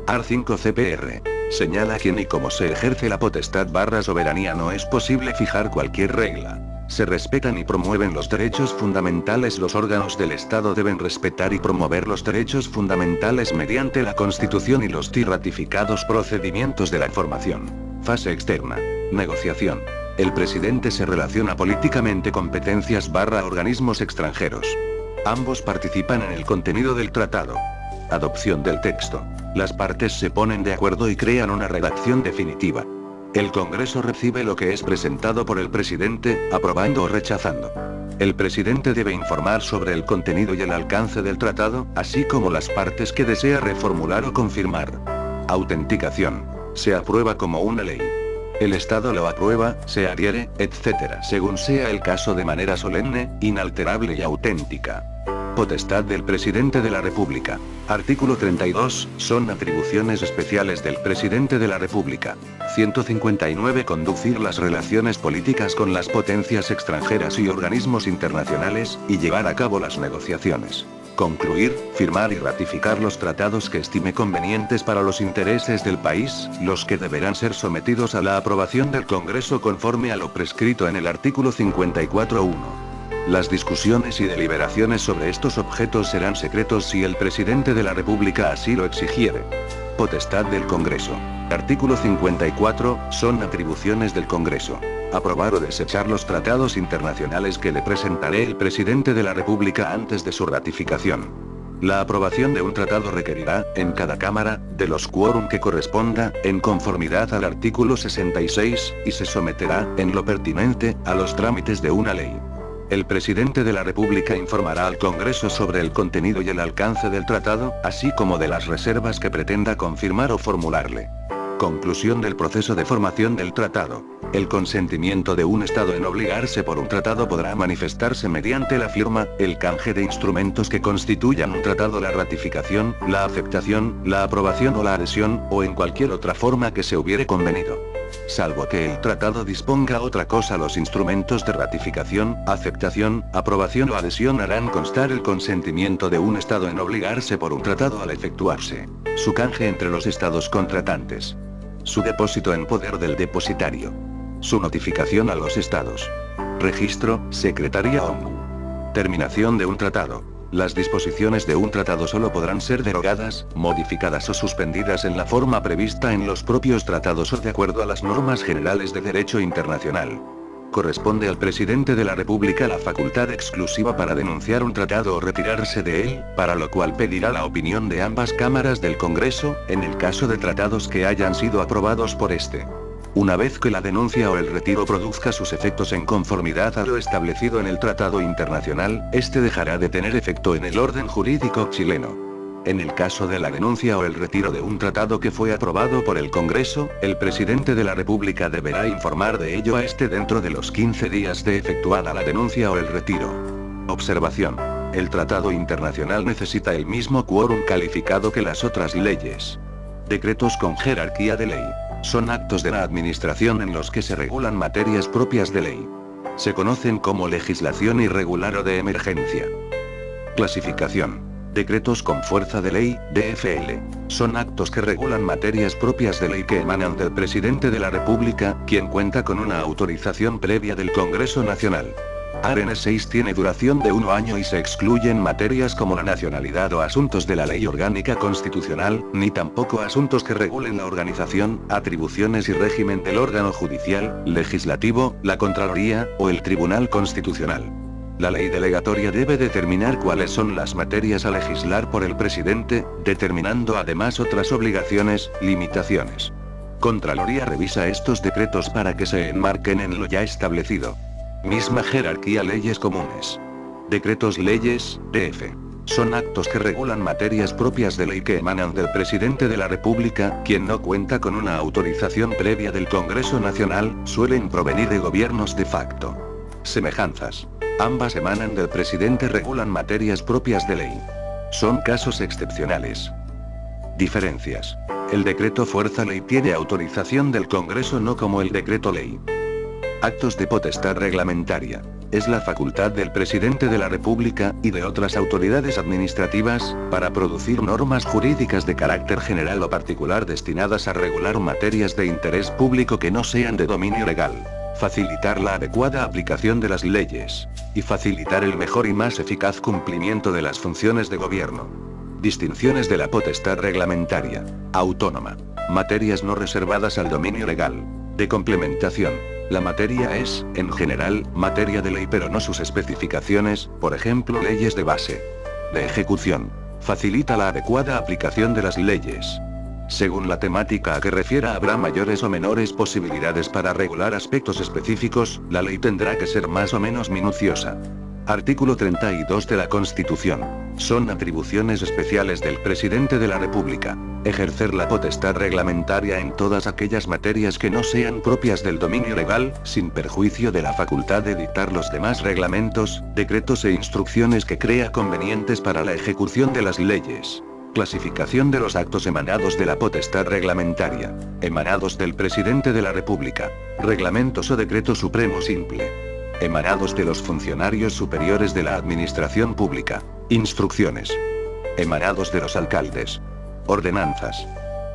Art. 5 CPR. Señala quién y cómo se ejerce la potestad / soberanía. No es posible fijar cualquier regla. Se respetan y promueven los derechos fundamentales. Los órganos del Estado deben respetar y promover los derechos fundamentales mediante la Constitución y los ratificados procedimientos de la formación. Fase externa. Negociación. El presidente se relaciona políticamente con competencias / organismos extranjeros. Ambos participan en el contenido del tratado. Adopción del texto. Las partes se ponen de acuerdo y crean una redacción definitiva. El Congreso recibe lo que es presentado por el presidente, aprobando o rechazando. El presidente debe informar sobre el contenido y el alcance del tratado, así como las partes que desea reformular o confirmar. Autenticación. Se aprueba como una ley. El Estado lo aprueba, se adhiere, etc., según sea el caso de manera solemne, inalterable y auténtica. Potestad del Presidente de la República. Artículo 32. Son atribuciones especiales del Presidente de la República. 159. Conducir las relaciones políticas con las potencias extranjeras y organismos internacionales, y llevar a cabo las negociaciones. Concluir, firmar y ratificar los tratados que estime convenientes para los intereses del país, los que deberán ser sometidos a la aprobación del Congreso conforme a lo prescrito en el artículo 54.1. Las discusiones y deliberaciones sobre estos objetos serán secretos si el Presidente de la República así lo exigiere. Potestad del Congreso. Artículo 54. Son atribuciones del Congreso: aprobar o desechar los tratados internacionales que le presentaré el Presidente de la República antes de su ratificación. La aprobación de un tratado requerirá, en cada Cámara, de los quórum que corresponda, en conformidad al artículo 66, y se someterá, en lo pertinente, a los trámites de una ley. El Presidente de la República informará al Congreso sobre el contenido y el alcance del tratado, así como de las reservas que pretenda confirmar o formularle. Conclusión del proceso de formación del tratado. El consentimiento de un Estado en obligarse por un tratado podrá manifestarse mediante la firma, el canje de instrumentos que constituyan un tratado, la ratificación, la aceptación, la aprobación o la adhesión, o en cualquier otra forma que se hubiere convenido. Salvo que el tratado disponga otra cosa, los instrumentos de ratificación, aceptación, aprobación o adhesión harán constar el consentimiento de un Estado en obligarse por un tratado al efectuarse su canje entre los Estados contratantes, su depósito en poder del depositario, su notificación a los Estados, registro, secretaría o terminación de un tratado. Las disposiciones de un tratado solo podrán ser derogadas, modificadas o suspendidas en la forma prevista en los propios tratados o de acuerdo a las normas generales de derecho internacional. Corresponde al Presidente de la República la facultad exclusiva para denunciar un tratado o retirarse de él, para lo cual pedirá la opinión de ambas cámaras del Congreso, en el caso de tratados que hayan sido aprobados por este. Una vez que la denuncia o el retiro produzca sus efectos en conformidad a lo establecido en el tratado internacional, este dejará de tener efecto en el orden jurídico chileno. En el caso de la denuncia o el retiro de un tratado que fue aprobado por el Congreso, el Presidente de la República deberá informar de ello a este dentro de los 15 días de efectuada la denuncia o el retiro. Observación. El tratado internacional necesita el mismo quórum calificado que las otras leyes. Decretos con jerarquía de ley. Son actos de la administración en los que se regulan materias propias de ley. Se conocen como legislación irregular o de emergencia. Clasificación. Decretos con fuerza de ley, DFL. Son actos que regulan materias propias de ley que emanan del Presidente de la República, quien cuenta con una autorización previa del Congreso Nacional. ARN 6 tiene duración de 1 año y se excluyen materias como la nacionalidad o asuntos de la ley orgánica constitucional, ni tampoco asuntos que regulen la organización, atribuciones y régimen del órgano judicial, legislativo, la Contraloría, o el Tribunal Constitucional. La ley delegatoria debe determinar cuáles son las materias a legislar por el presidente, determinando además otras obligaciones, limitaciones. Contraloría revisa estos decretos para que se enmarquen en lo ya establecido. Misma jerarquía leyes comunes. Decretos leyes, DF. Son actos que regulan materias propias de ley que emanan del Presidente de la República, quien no cuenta con una autorización previa del Congreso Nacional, suelen provenir de gobiernos de facto. Semejanzas. Ambas emanan del Presidente, regulan materias propias de ley. Son casos excepcionales. Diferencias. El decreto fuerza ley tiene autorización del Congreso, no como el decreto ley. Actos de potestad reglamentaria. Es la facultad del Presidente de la República, y de otras autoridades administrativas, para producir normas jurídicas de carácter general o particular destinadas a regular materias de interés público que no sean de dominio legal, facilitar la adecuada aplicación de las leyes, y facilitar el mejor y más eficaz cumplimiento de las funciones de gobierno. Distinciones de la potestad reglamentaria. Autónoma. Materias no reservadas al dominio legal. De complementación. La materia es, en general, materia de ley pero no sus especificaciones, por ejemplo leyes de base. De ejecución. Facilita la adecuada aplicación de las leyes. Según la temática a que refiera habrá mayores o menores posibilidades para regular aspectos específicos, la ley tendrá que ser más o menos minuciosa. Artículo 32 de la Constitución. Son atribuciones especiales del Presidente de la República ejercer la potestad reglamentaria en todas aquellas materias que no sean propias del dominio legal, sin perjuicio de la facultad de dictar los demás reglamentos, decretos e instrucciones que crea convenientes para la ejecución de las leyes. Clasificación de los actos emanados de la potestad reglamentaria. Emanados del Presidente de la República. Reglamentos o decreto supremo simple. Emanados de los funcionarios superiores de la Administración Pública. Instrucciones. Emanados de los alcaldes. Ordenanzas.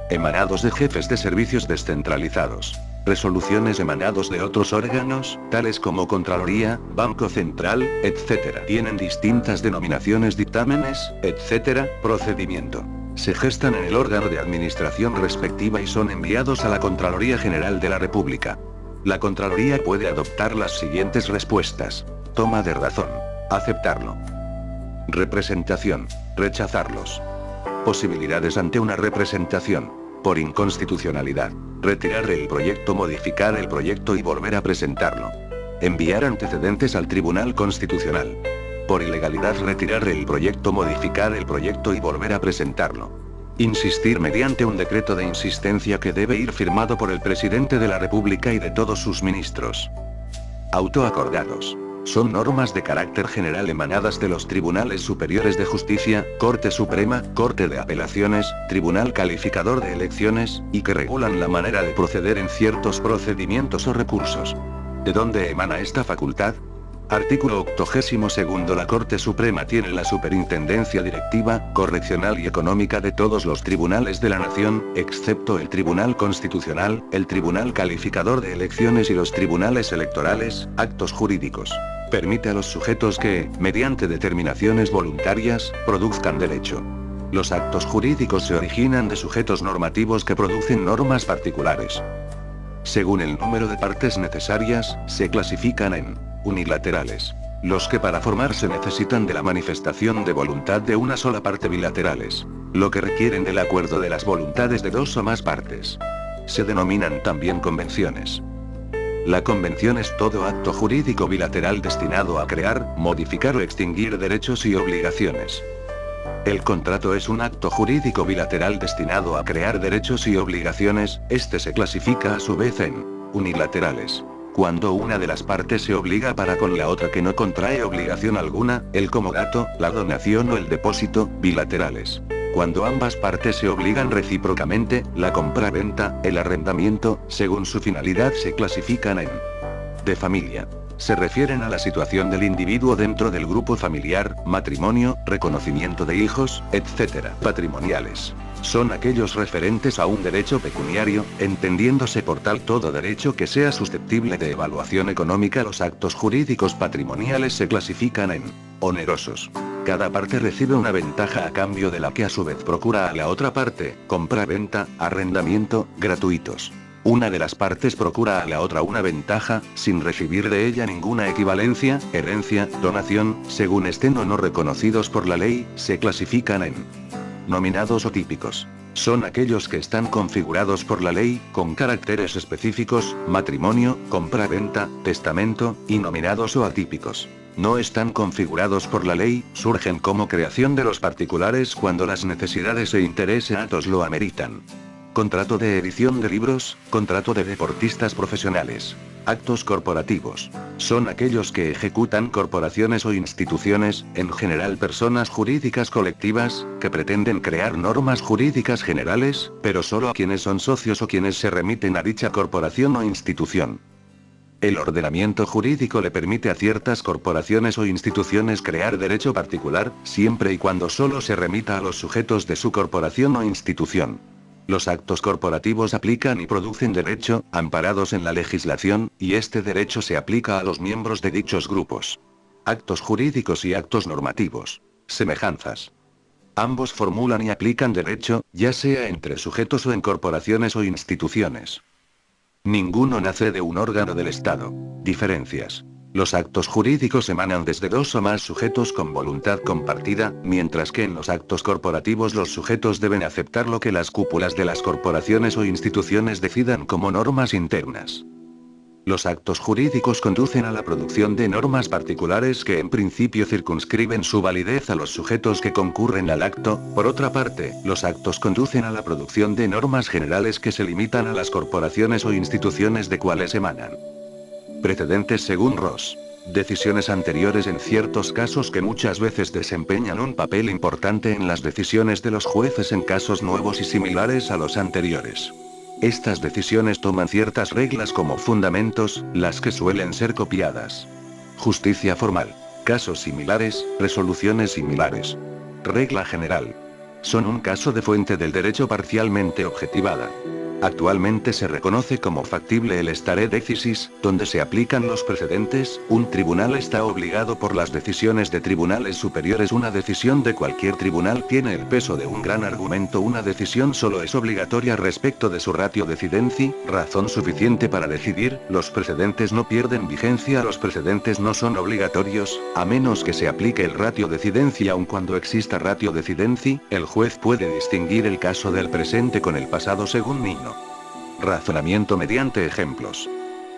Emanados de jefes de servicios descentralizados. Resoluciones emanados de otros órganos, tales como Contraloría, Banco Central, etc. Tienen distintas denominaciones, dictámenes, etc. Procedimiento. Se gestan en el órgano de administración respectiva y son enviados a la Contraloría General de la República. La Contraloría puede adoptar las siguientes respuestas. Toma de razón. Aceptarlo. Representación. Rechazarlos. Posibilidades ante una representación. Por inconstitucionalidad. Retirar el proyecto, modificar el proyecto y volver a presentarlo. Enviar antecedentes al Tribunal Constitucional. Por ilegalidad, retirar el proyecto, modificar el proyecto y volver a presentarlo. Insistir mediante un decreto de insistencia que debe ir firmado por el Presidente de la República y de todos sus ministros. Autoacordados. Son normas de carácter general emanadas de los Tribunales Superiores de Justicia, Corte Suprema, Corte de Apelaciones, Tribunal Calificador de Elecciones, y que regulan la manera de proceder en ciertos procedimientos o recursos. ¿De dónde emana esta facultad? Artículo 82. La Corte Suprema tiene la superintendencia directiva, correccional y económica de todos los tribunales de la nación, excepto el Tribunal Constitucional, el Tribunal Calificador de Elecciones y los tribunales electorales. Actos jurídicos. Permite a los sujetos que, mediante determinaciones voluntarias, produzcan derecho. Los actos jurídicos se originan de sujetos normativos que producen normas particulares. Según el número de partes necesarias, se clasifican en unilaterales. Los que para formarse necesitan de la manifestación de voluntad de una sola parte. Bilaterales. Lo que requieren del acuerdo de las voluntades de dos o más partes. Se denominan también convenciones. La convención es todo acto jurídico bilateral destinado a crear, modificar o extinguir derechos y obligaciones. El contrato es un acto jurídico bilateral destinado a crear derechos y obligaciones. Este se clasifica a su vez en unilaterales. Cuando una de las partes se obliga para con la otra que no contrae obligación alguna, el comodato, la donación o el depósito. Bilaterales. Cuando ambas partes se obligan recíprocamente, la compra-venta, el arrendamiento, según su finalidad se clasifican en de familia. Se refieren a la situación del individuo dentro del grupo familiar, matrimonio, reconocimiento de hijos, etc. Patrimoniales. Son aquellos referentes a un derecho pecuniario, entendiéndose por tal todo derecho que sea susceptible de evaluación económica. Los actos jurídicos patrimoniales se clasifican en onerosos. Cada parte recibe una ventaja a cambio de la que a su vez procura a la otra parte. Compra-venta, arrendamiento, gratuitos. Una de las partes procura a la otra una ventaja, sin recibir de ella ninguna equivalencia, herencia, donación, según estén o no reconocidos por la ley. Se clasifican en nominados o típicos. Son aquellos que están configurados por la ley, con caracteres específicos, matrimonio, compra-venta, testamento, y nominados o atípicos. No están configurados por la ley, surgen como creación de los particulares cuando las necesidades e intereses lo ameritan. Contrato de edición de libros, contrato de deportistas profesionales. Actos corporativos. Son aquellos que ejecutan corporaciones o instituciones, en general personas jurídicas colectivas, que pretenden crear normas jurídicas generales, pero solo a quienes son socios o quienes se remiten a dicha corporación o institución. El ordenamiento jurídico le permite a ciertas corporaciones o instituciones crear derecho particular, siempre y cuando solo se remita a los sujetos de su corporación o institución. Los actos corporativos aplican y producen derecho, amparados en la legislación, y este derecho se aplica a los miembros de dichos grupos. Actos jurídicos y actos normativos. Semejanzas. Ambos formulan y aplican derecho, ya sea entre sujetos o en corporaciones o instituciones. Ninguno nace de un órgano del Estado. Diferencias. Los actos jurídicos emanan desde dos o más sujetos con voluntad compartida, mientras que en los actos corporativos los sujetos deben aceptar lo que las cúpulas de las corporaciones o instituciones decidan como normas internas. Los actos jurídicos conducen a la producción de normas particulares que en principio circunscriben su validez a los sujetos que concurren al acto. Por otra parte, los actos conducen a la producción de normas generales que se limitan a las corporaciones o instituciones de cuales emanan. Precedentes según Ross. Decisiones anteriores en ciertos casos que muchas veces desempeñan un papel importante en las decisiones de los jueces en casos nuevos y similares a los anteriores. Estas decisiones toman ciertas reglas como fundamentos, las que suelen ser copiadas. Justicia formal. Casos similares, resoluciones similares. Regla general. Son un caso de fuente del derecho parcialmente objetivada. Actualmente se reconoce como factible el stare decisis, donde se aplican los precedentes. Un tribunal está obligado por las decisiones de tribunales superiores. Una decisión de cualquier tribunal tiene el peso de un gran argumento. Una decisión solo es obligatoria respecto de su ratio decidendi, razón suficiente para decidir. Los precedentes no pierden vigencia. Los precedentes no son obligatorios, a menos que se aplique el ratio decidendi. Aun cuando exista ratio decidendi, el juez puede distinguir el caso del presente con el pasado según Nino. Razonamiento mediante ejemplos.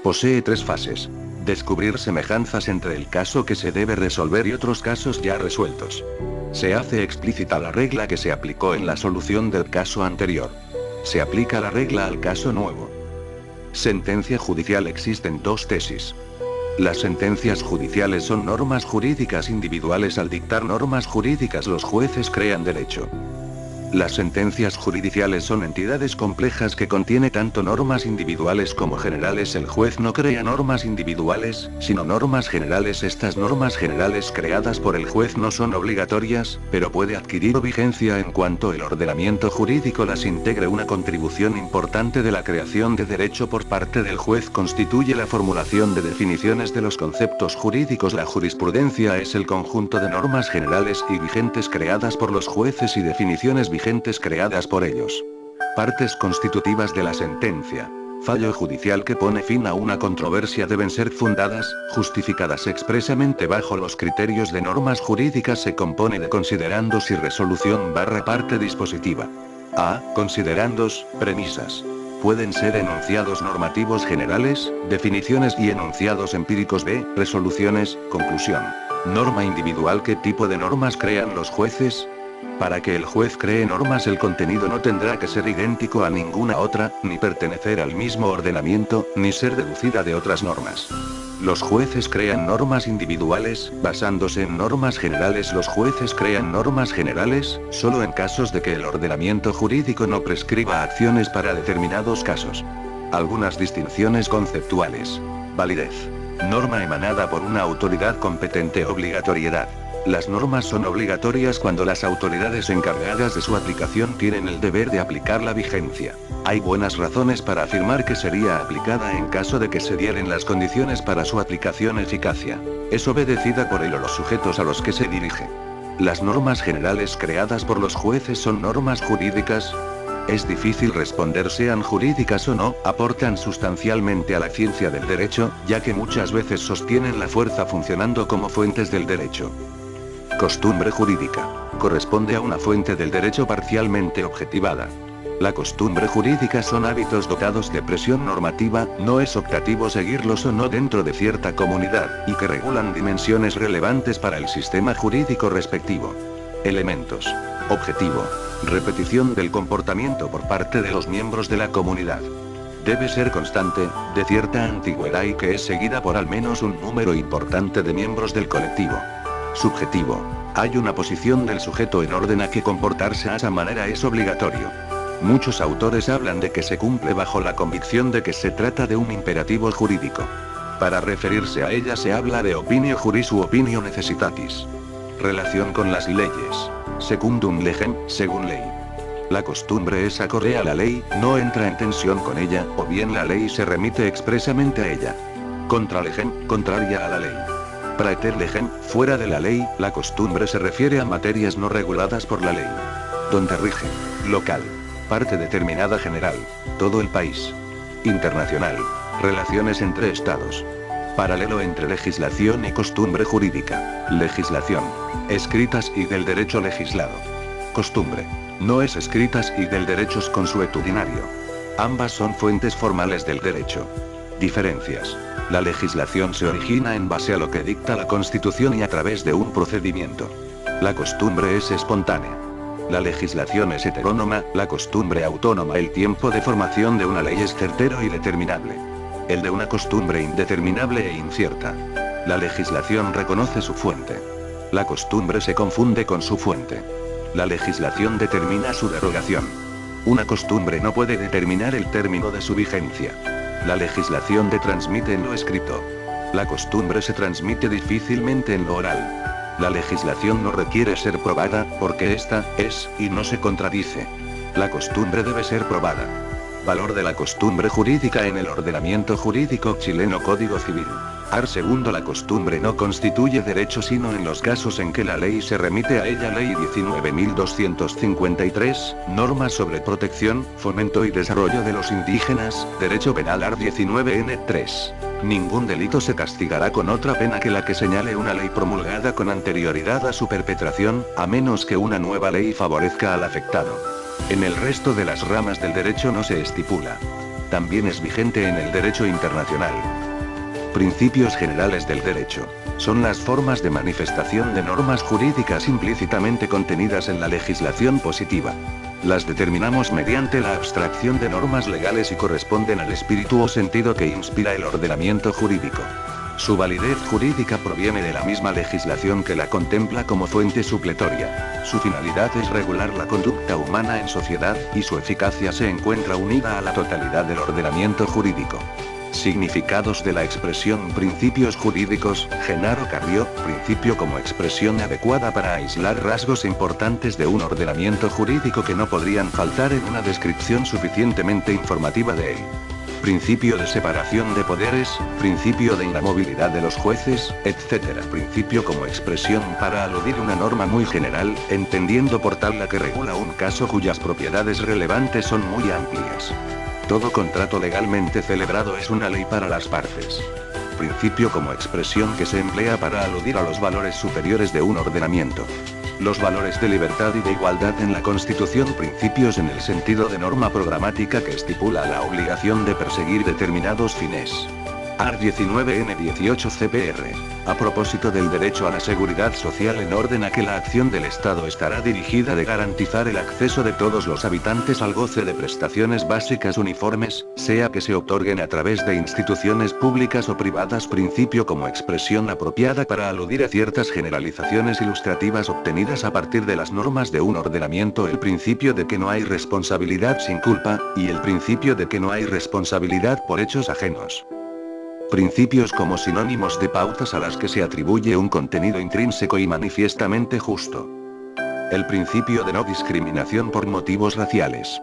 Posee tres fases. Descubrir semejanzas entre el caso que se debe resolver y otros casos ya resueltos. Se hace explícita la regla que se aplicó en la solución del caso anterior. Se aplica la regla al caso nuevo. Sentencia judicial. Existen dos tesis. Las sentencias judiciales son normas jurídicas individuales. Al dictar normas jurídicas, los jueces crean derecho. Las sentencias judiciales son entidades complejas que contienen tanto normas individuales como generales. El juez no crea normas individuales, sino normas generales. Estas normas generales creadas por el juez no son obligatorias, pero puede adquirir vigencia en cuanto el ordenamiento jurídico las integre. Una contribución importante de la creación de derecho por parte del juez constituye la formulación de definiciones de los conceptos jurídicos. La jurisprudencia es el conjunto de normas generales y vigentes creadas por los jueces y definiciones vigentes creadas por ellos. Partes constitutivas de la sentencia. Fallo judicial que pone fin a una controversia deben ser fundadas, justificadas expresamente bajo los criterios de normas jurídicas. Se compone de considerandos y resolución / parte dispositiva. A. Considerandos, premisas. Pueden ser enunciados normativos generales, definiciones y enunciados empíricos. B. Resoluciones, conclusión. Norma individual. ¿Qué tipo de normas crean los jueces? Para que el juez cree normas, el contenido no tendrá que ser idéntico a ninguna otra, ni pertenecer al mismo ordenamiento, ni ser deducida de otras normas. Los jueces crean normas individuales, basándose en normas generales. Los jueces crean normas generales, solo en casos de que el ordenamiento jurídico no prescriba acciones para determinados casos. Algunas distinciones conceptuales. Validez. Norma emanada por una autoridad competente. Obligatoriedad. Las normas son obligatorias cuando las autoridades encargadas de su aplicación tienen el deber de aplicar la vigencia. Hay buenas razones para afirmar que sería aplicada en caso de que se dieran las condiciones para su aplicación. Eficacia. Es obedecida por él o los sujetos a los que se dirige. Las normas generales creadas por los jueces son normas jurídicas. Es difícil responder sean jurídicas o no. Aportan sustancialmente a la ciencia del derecho, ya que muchas veces sostienen la fuerza funcionando como fuentes del derecho. Costumbre jurídica. Corresponde a una fuente del derecho parcialmente objetivada. La costumbre jurídica son hábitos dotados de presión normativa, no es optativo seguirlos o no dentro de cierta comunidad, y que regulan dimensiones relevantes para el sistema jurídico respectivo. Elementos. Objetivo. Repetición del comportamiento por parte de los miembros de la comunidad. Debe ser constante, de cierta antigüedad y que es seguida por al menos un número importante de miembros del colectivo. Subjetivo. Hay una posición del sujeto en orden a que comportarse a esa manera es obligatorio. Muchos autores hablan de que se cumple bajo la convicción de que se trata de un imperativo jurídico. Para referirse a ella se habla de opinio juris u opinio necessitatis. Relación con las leyes. Secundum legem, según ley. La costumbre es acorde a la ley, no entra en tensión con ella, o bien la ley se remite expresamente a ella. Contra legem, contraria a la ley. Praeter legem, fuera de la ley. La costumbre se refiere a materias no reguladas por la ley. Donde rige. Local. Parte determinada general. Todo el país. Internacional. Relaciones entre estados. Paralelo entre legislación y costumbre jurídica. Legislación. Escritas y del derecho legislado. Costumbre. No es escritas y del derecho consuetudinario. Ambas son fuentes formales del derecho. Diferencias. La legislación se origina en base a lo que dicta la Constitución y a través de un procedimiento. La costumbre es espontánea. La legislación es heterónoma, la costumbre autónoma. El tiempo de formación de una ley es certero y determinable. El de una costumbre indeterminable e incierta. La legislación reconoce su fuente. La costumbre se confunde con su fuente. La legislación determina su derogación. Una costumbre no puede determinar el término de su vigencia. La legislación te transmite en lo escrito. La costumbre se transmite difícilmente en lo oral. La legislación no requiere ser probada, porque ésta es, y no se contradice. La costumbre debe ser probada. Valor de la costumbre jurídica en el ordenamiento jurídico chileno. Código Civil. Art. Segundo. La costumbre no constituye derecho sino en los casos en que la ley se remite a ella. Ley 19.253, normas sobre protección, fomento y desarrollo de los indígenas, Derecho Penal. Art. 19N3. Ningún delito se castigará con otra pena que la que señale una ley promulgada con anterioridad a su perpetración, a menos que una nueva ley favorezca al afectado. En el resto de las ramas del derecho no se estipula. También es vigente en el derecho internacional. Principios generales del derecho. Son las formas de manifestación de normas jurídicas implícitamente contenidas en la legislación positiva. Las determinamos mediante la abstracción de normas legales y corresponden al espíritu o sentido que inspira el ordenamiento jurídico. Su validez jurídica proviene de la misma legislación que la contempla como fuente supletoria. Su finalidad es regular la conducta humana en sociedad, y su eficacia se encuentra unida a la totalidad del ordenamiento jurídico. Significados de la expresión principios jurídicos. Genaro Carrió. Principio como expresión adecuada para aislar rasgos importantes de un ordenamiento jurídico que no podrían faltar en una descripción suficientemente informativa de él. Principio de separación de poderes, principio de inamovilidad de los jueces, etc. Principio como expresión para aludir una norma muy general, entendiendo por tal la que regula un caso cuyas propiedades relevantes son muy amplias. Todo contrato legalmente celebrado es una ley para las partes. Principio como expresión que se emplea para aludir a los valores superiores de un ordenamiento. Los valores de libertad y de igualdad en la Constitución. Principios en el sentido de norma programática que estipula la obligación de perseguir determinados fines. Art. 19N18 CPR. A propósito del derecho a la seguridad social, en orden a que la acción del Estado estará dirigida de garantizar el acceso de todos los habitantes al goce de prestaciones básicas uniformes, sea que se otorguen a través de instituciones públicas o privadas. Principio como expresión apropiada para aludir a ciertas generalizaciones ilustrativas obtenidas a partir de las normas de un ordenamiento. El principio de que no hay responsabilidad sin culpa, y el principio de que no hay responsabilidad por hechos ajenos. Principios como sinónimos de pautas a las que se atribuye un contenido intrínseco y manifiestamente justo. El principio de no discriminación por motivos raciales.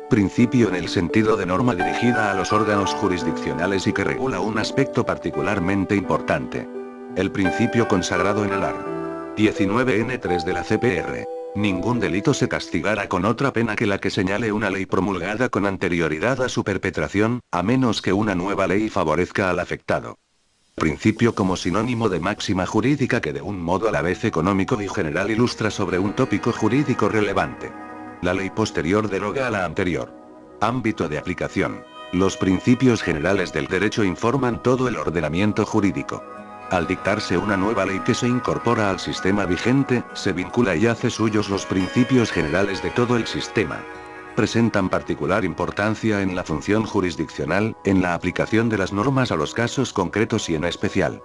Principio en el sentido de norma dirigida a los órganos jurisdiccionales y que regula un aspecto particularmente importante. El principio consagrado en el art. 19N3 de la CPR. Ningún delito se castigará con otra pena que la que señale una ley promulgada con anterioridad a su perpetración, a menos que una nueva ley favorezca al afectado. Principio como sinónimo de máxima jurídica que de un modo a la vez económico y general ilustra sobre un tópico jurídico relevante. La ley posterior deroga a la anterior. Ámbito de aplicación. Los principios generales del derecho informan todo el ordenamiento jurídico. Al dictarse una nueva ley que se incorpora al sistema vigente, se vincula y hace suyos los principios generales de todo el sistema. Presentan particular importancia en la función jurisdiccional, en la aplicación de las normas a los casos concretos y en especial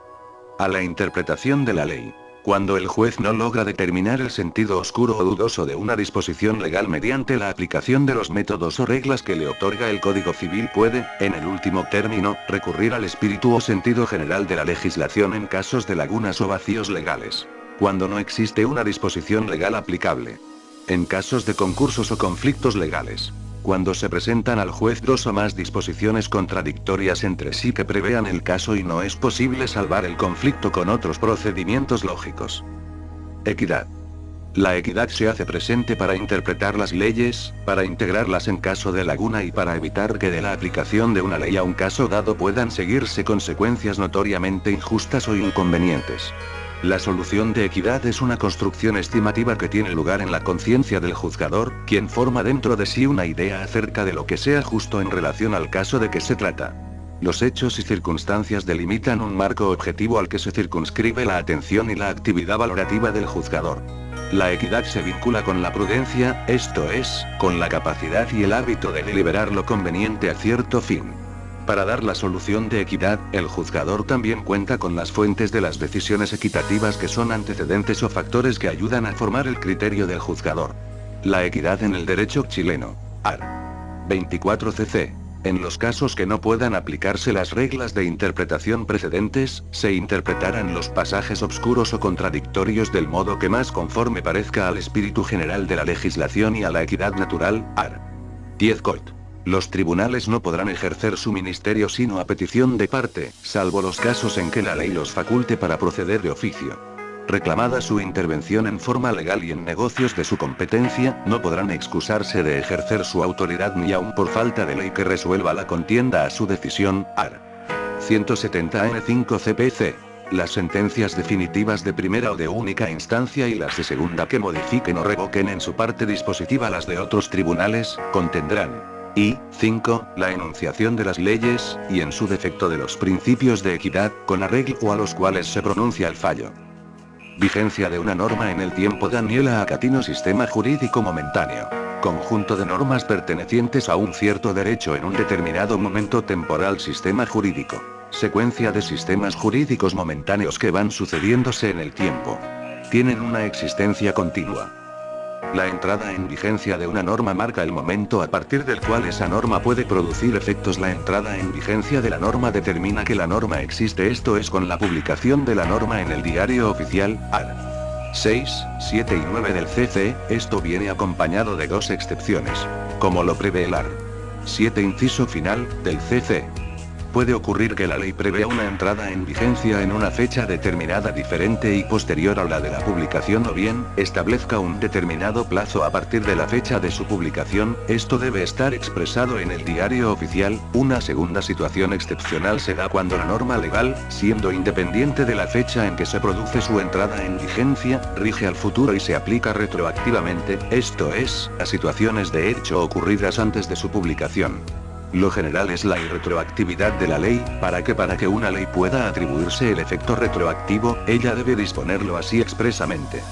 a la interpretación de la ley. Cuando el juez no logra determinar el sentido oscuro o dudoso de una disposición legal mediante la aplicación de los métodos o reglas que le otorga el Código Civil, puede, en el último término, recurrir al espíritu o sentido general de la legislación en casos de lagunas o vacíos legales. Cuando no existe una disposición legal aplicable. En casos de concursos o conflictos legales. Cuando se presentan al juez dos o más disposiciones contradictorias entre sí que prevean el caso y no es posible salvar el conflicto con otros procedimientos lógicos. Equidad. La equidad se hace presente para interpretar las leyes, para integrarlas en caso de laguna y para evitar que de la aplicación de una ley a un caso dado puedan seguirse consecuencias notoriamente injustas o inconvenientes. La solución de equidad es una construcción estimativa que tiene lugar en la conciencia del juzgador, quien forma dentro de sí una idea acerca de lo que sea justo en relación al caso de que se trata. Los hechos y circunstancias delimitan un marco objetivo al que se circunscribe la atención y la actividad valorativa del juzgador. La equidad se vincula con la prudencia, esto es, con la capacidad y el hábito de deliberar lo conveniente a cierto fin. Para dar la solución de equidad, el juzgador también cuenta con las fuentes de las decisiones equitativas que son antecedentes o factores que ayudan a formar el criterio del juzgador. La equidad en el derecho chileno. Art. 24 cc. En los casos que no puedan aplicarse las reglas de interpretación precedentes, se interpretarán los pasajes obscuros o contradictorios del modo que más conforme parezca al espíritu general de la legislación y a la equidad natural. Art. 10 coit. Los tribunales no podrán ejercer su ministerio sino a petición de parte, salvo los casos en que la ley los faculte para proceder de oficio. Reclamada su intervención en forma legal y en negocios de su competencia, no podrán excusarse de ejercer su autoridad ni aun por falta de ley que resuelva la contienda a su decisión. Art. 170 N5 CPC. Las sentencias definitivas de primera o de única instancia y las de segunda que modifiquen o revoquen en su parte dispositiva las de otros tribunales, contendrán. Y, 5, la enunciación de las leyes, y en su defecto de los principios de equidad, con arreglo a los cuales se pronuncia el fallo. Vigencia de una norma en el tiempo. Daniela Acatino. Sistema jurídico momentáneo. Conjunto de normas pertenecientes a un cierto derecho en un determinado momento temporal. Sistema jurídico. Secuencia de sistemas jurídicos momentáneos que van sucediéndose en el tiempo. Tienen una existencia continua. La entrada en vigencia de una norma marca el momento a partir del cual esa norma puede producir efectos. La entrada en vigencia de la norma determina que la norma existe, esto es con la publicación de la norma en el diario oficial. Art. 6, 7 y 9 del CC, esto viene acompañado de dos excepciones. Como lo prevé el Art. 7 inciso final, del CC. Puede ocurrir que la ley prevea una entrada en vigencia en una fecha determinada diferente y posterior a la de la publicación o bien, establezca un determinado plazo a partir de la fecha de su publicación, esto debe estar expresado en el diario oficial. Una segunda situación excepcional se da cuando la norma legal, siendo independiente de la fecha en que se produce su entrada en vigencia, rige al futuro y se aplica retroactivamente, esto es, a situaciones de hecho ocurridas antes de su publicación. Lo general es la irretroactividad de la ley, para que una ley pueda atribuirse el efecto retroactivo, ella debe disponerlo así expresamente.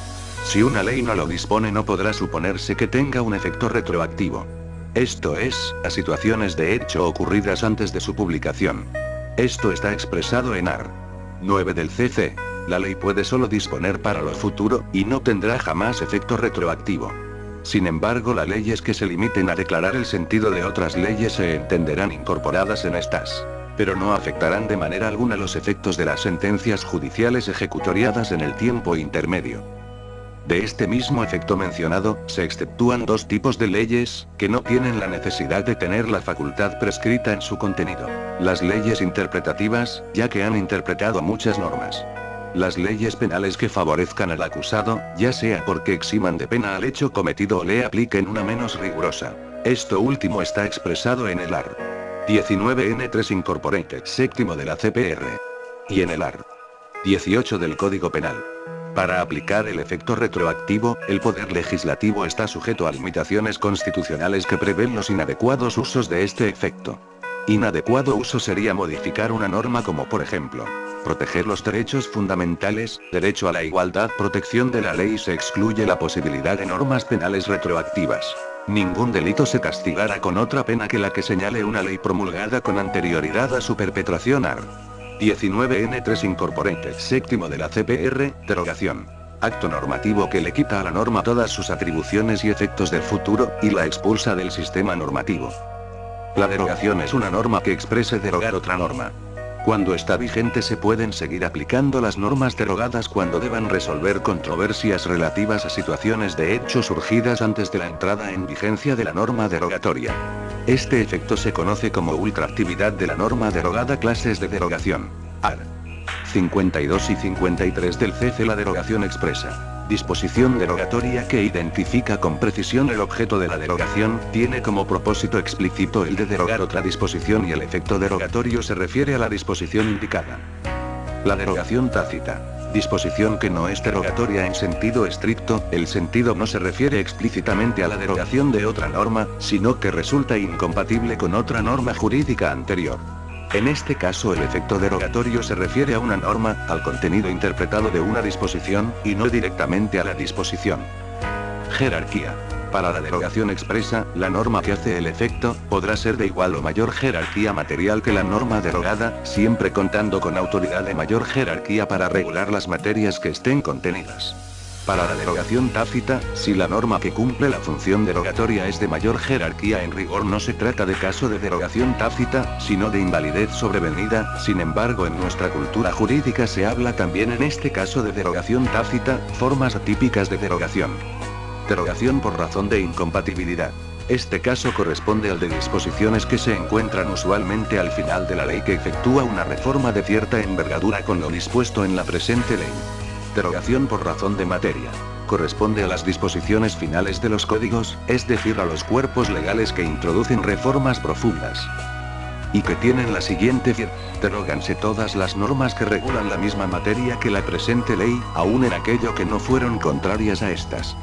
Si una ley no lo dispone no podrá suponerse que tenga un efecto retroactivo. Esto es, a situaciones de hecho ocurridas antes de su publicación. Esto está expresado en Art. 9 del CC. La ley puede solo disponer para lo futuro, y no tendrá jamás efecto retroactivo. Sin embargo, las leyes que se limiten a declarar el sentido de otras leyes se entenderán incorporadas en estas. Pero no afectarán de manera alguna los efectos de las sentencias judiciales ejecutoriadas en el tiempo intermedio. De este mismo efecto mencionado, se exceptúan dos tipos de leyes, que no tienen la necesidad de tener la facultad prescrita en su contenido. Las leyes interpretativas, ya que han interpretado muchas normas. Las leyes penales que favorezcan al acusado, ya sea porque eximan de pena al hecho cometido o le apliquen una menos rigurosa. Esto último está expresado en el Art. 19N3 Incorporated séptimo de la CPR. Y en el Art. 18 del Código Penal. Para aplicar el efecto retroactivo, el Poder Legislativo está sujeto a limitaciones constitucionales que prevén los inadecuados usos de este efecto. Inadecuado uso sería modificar una norma como por ejemplo, proteger los derechos fundamentales, derecho a la igualdad, protección de la ley y se excluye la posibilidad de normas penales retroactivas. Ningún delito se castigará con otra pena que la que señale una ley promulgada con anterioridad a su perpetración. Art. 19N3 Incorporated séptimo de la CPR, derogación. Acto normativo que le quita a la norma todas sus atribuciones y efectos del futuro, y la expulsa del sistema normativo. La derogación es una norma que exprese derogar otra norma. Cuando está vigente se pueden seguir aplicando las normas derogadas cuando deban resolver controversias relativas a situaciones de hecho surgidas antes de la entrada en vigencia de la norma derogatoria. Este efecto se conoce como ultraactividad de la norma derogada. Clases de derogación. Art. 52 y 53 del CC. La derogación expresa. Disposición derogatoria que identifica con precisión el objeto de la derogación, tiene como propósito explícito el de derogar otra disposición y el efecto derogatorio se refiere a la disposición indicada. La derogación tácita. Disposición que no es derogatoria en sentido estricto, el sentido no se refiere explícitamente a la derogación de otra norma, sino que resulta incompatible con otra norma jurídica anterior. En este caso el efecto derogatorio se refiere a una norma, al contenido interpretado de una disposición, y no directamente a la disposición. Jerarquía. Para la derogación expresa, la norma que hace el efecto, podrá ser de igual o mayor jerarquía material que la norma derogada, siempre contando con autoridad de mayor jerarquía para regular las materias que estén contenidas. Para la derogación tácita, si la norma que cumple la función derogatoria es de mayor jerarquía, en rigor no se trata de caso de derogación tácita, sino de invalidez sobrevenida. Sin embargo, en nuestra cultura jurídica se habla también en este caso de derogación tácita, formas atípicas de derogación. Derogación por razón de incompatibilidad. Este caso corresponde al de disposiciones que se encuentran usualmente al final de la ley que efectúa una reforma de cierta envergadura con lo dispuesto en la presente ley. Derogación por razón de materia. Corresponde a las disposiciones finales de los códigos, es decir, a los cuerpos legales que introducen reformas profundas. Y que tienen la siguiente firma. Deróganse todas las normas que regulan la misma materia que la presente ley, aun en aquello que no fueron contrarias a estas.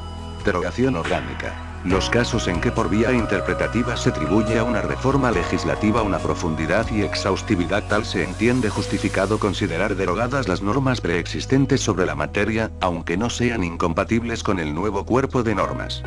Derogación orgánica. Los casos en que por vía interpretativa se atribuye a una reforma legislativa una profundidad y exhaustividad tal se entiende justificado considerar derogadas las normas preexistentes sobre la materia, aunque no sean incompatibles con el nuevo cuerpo de normas.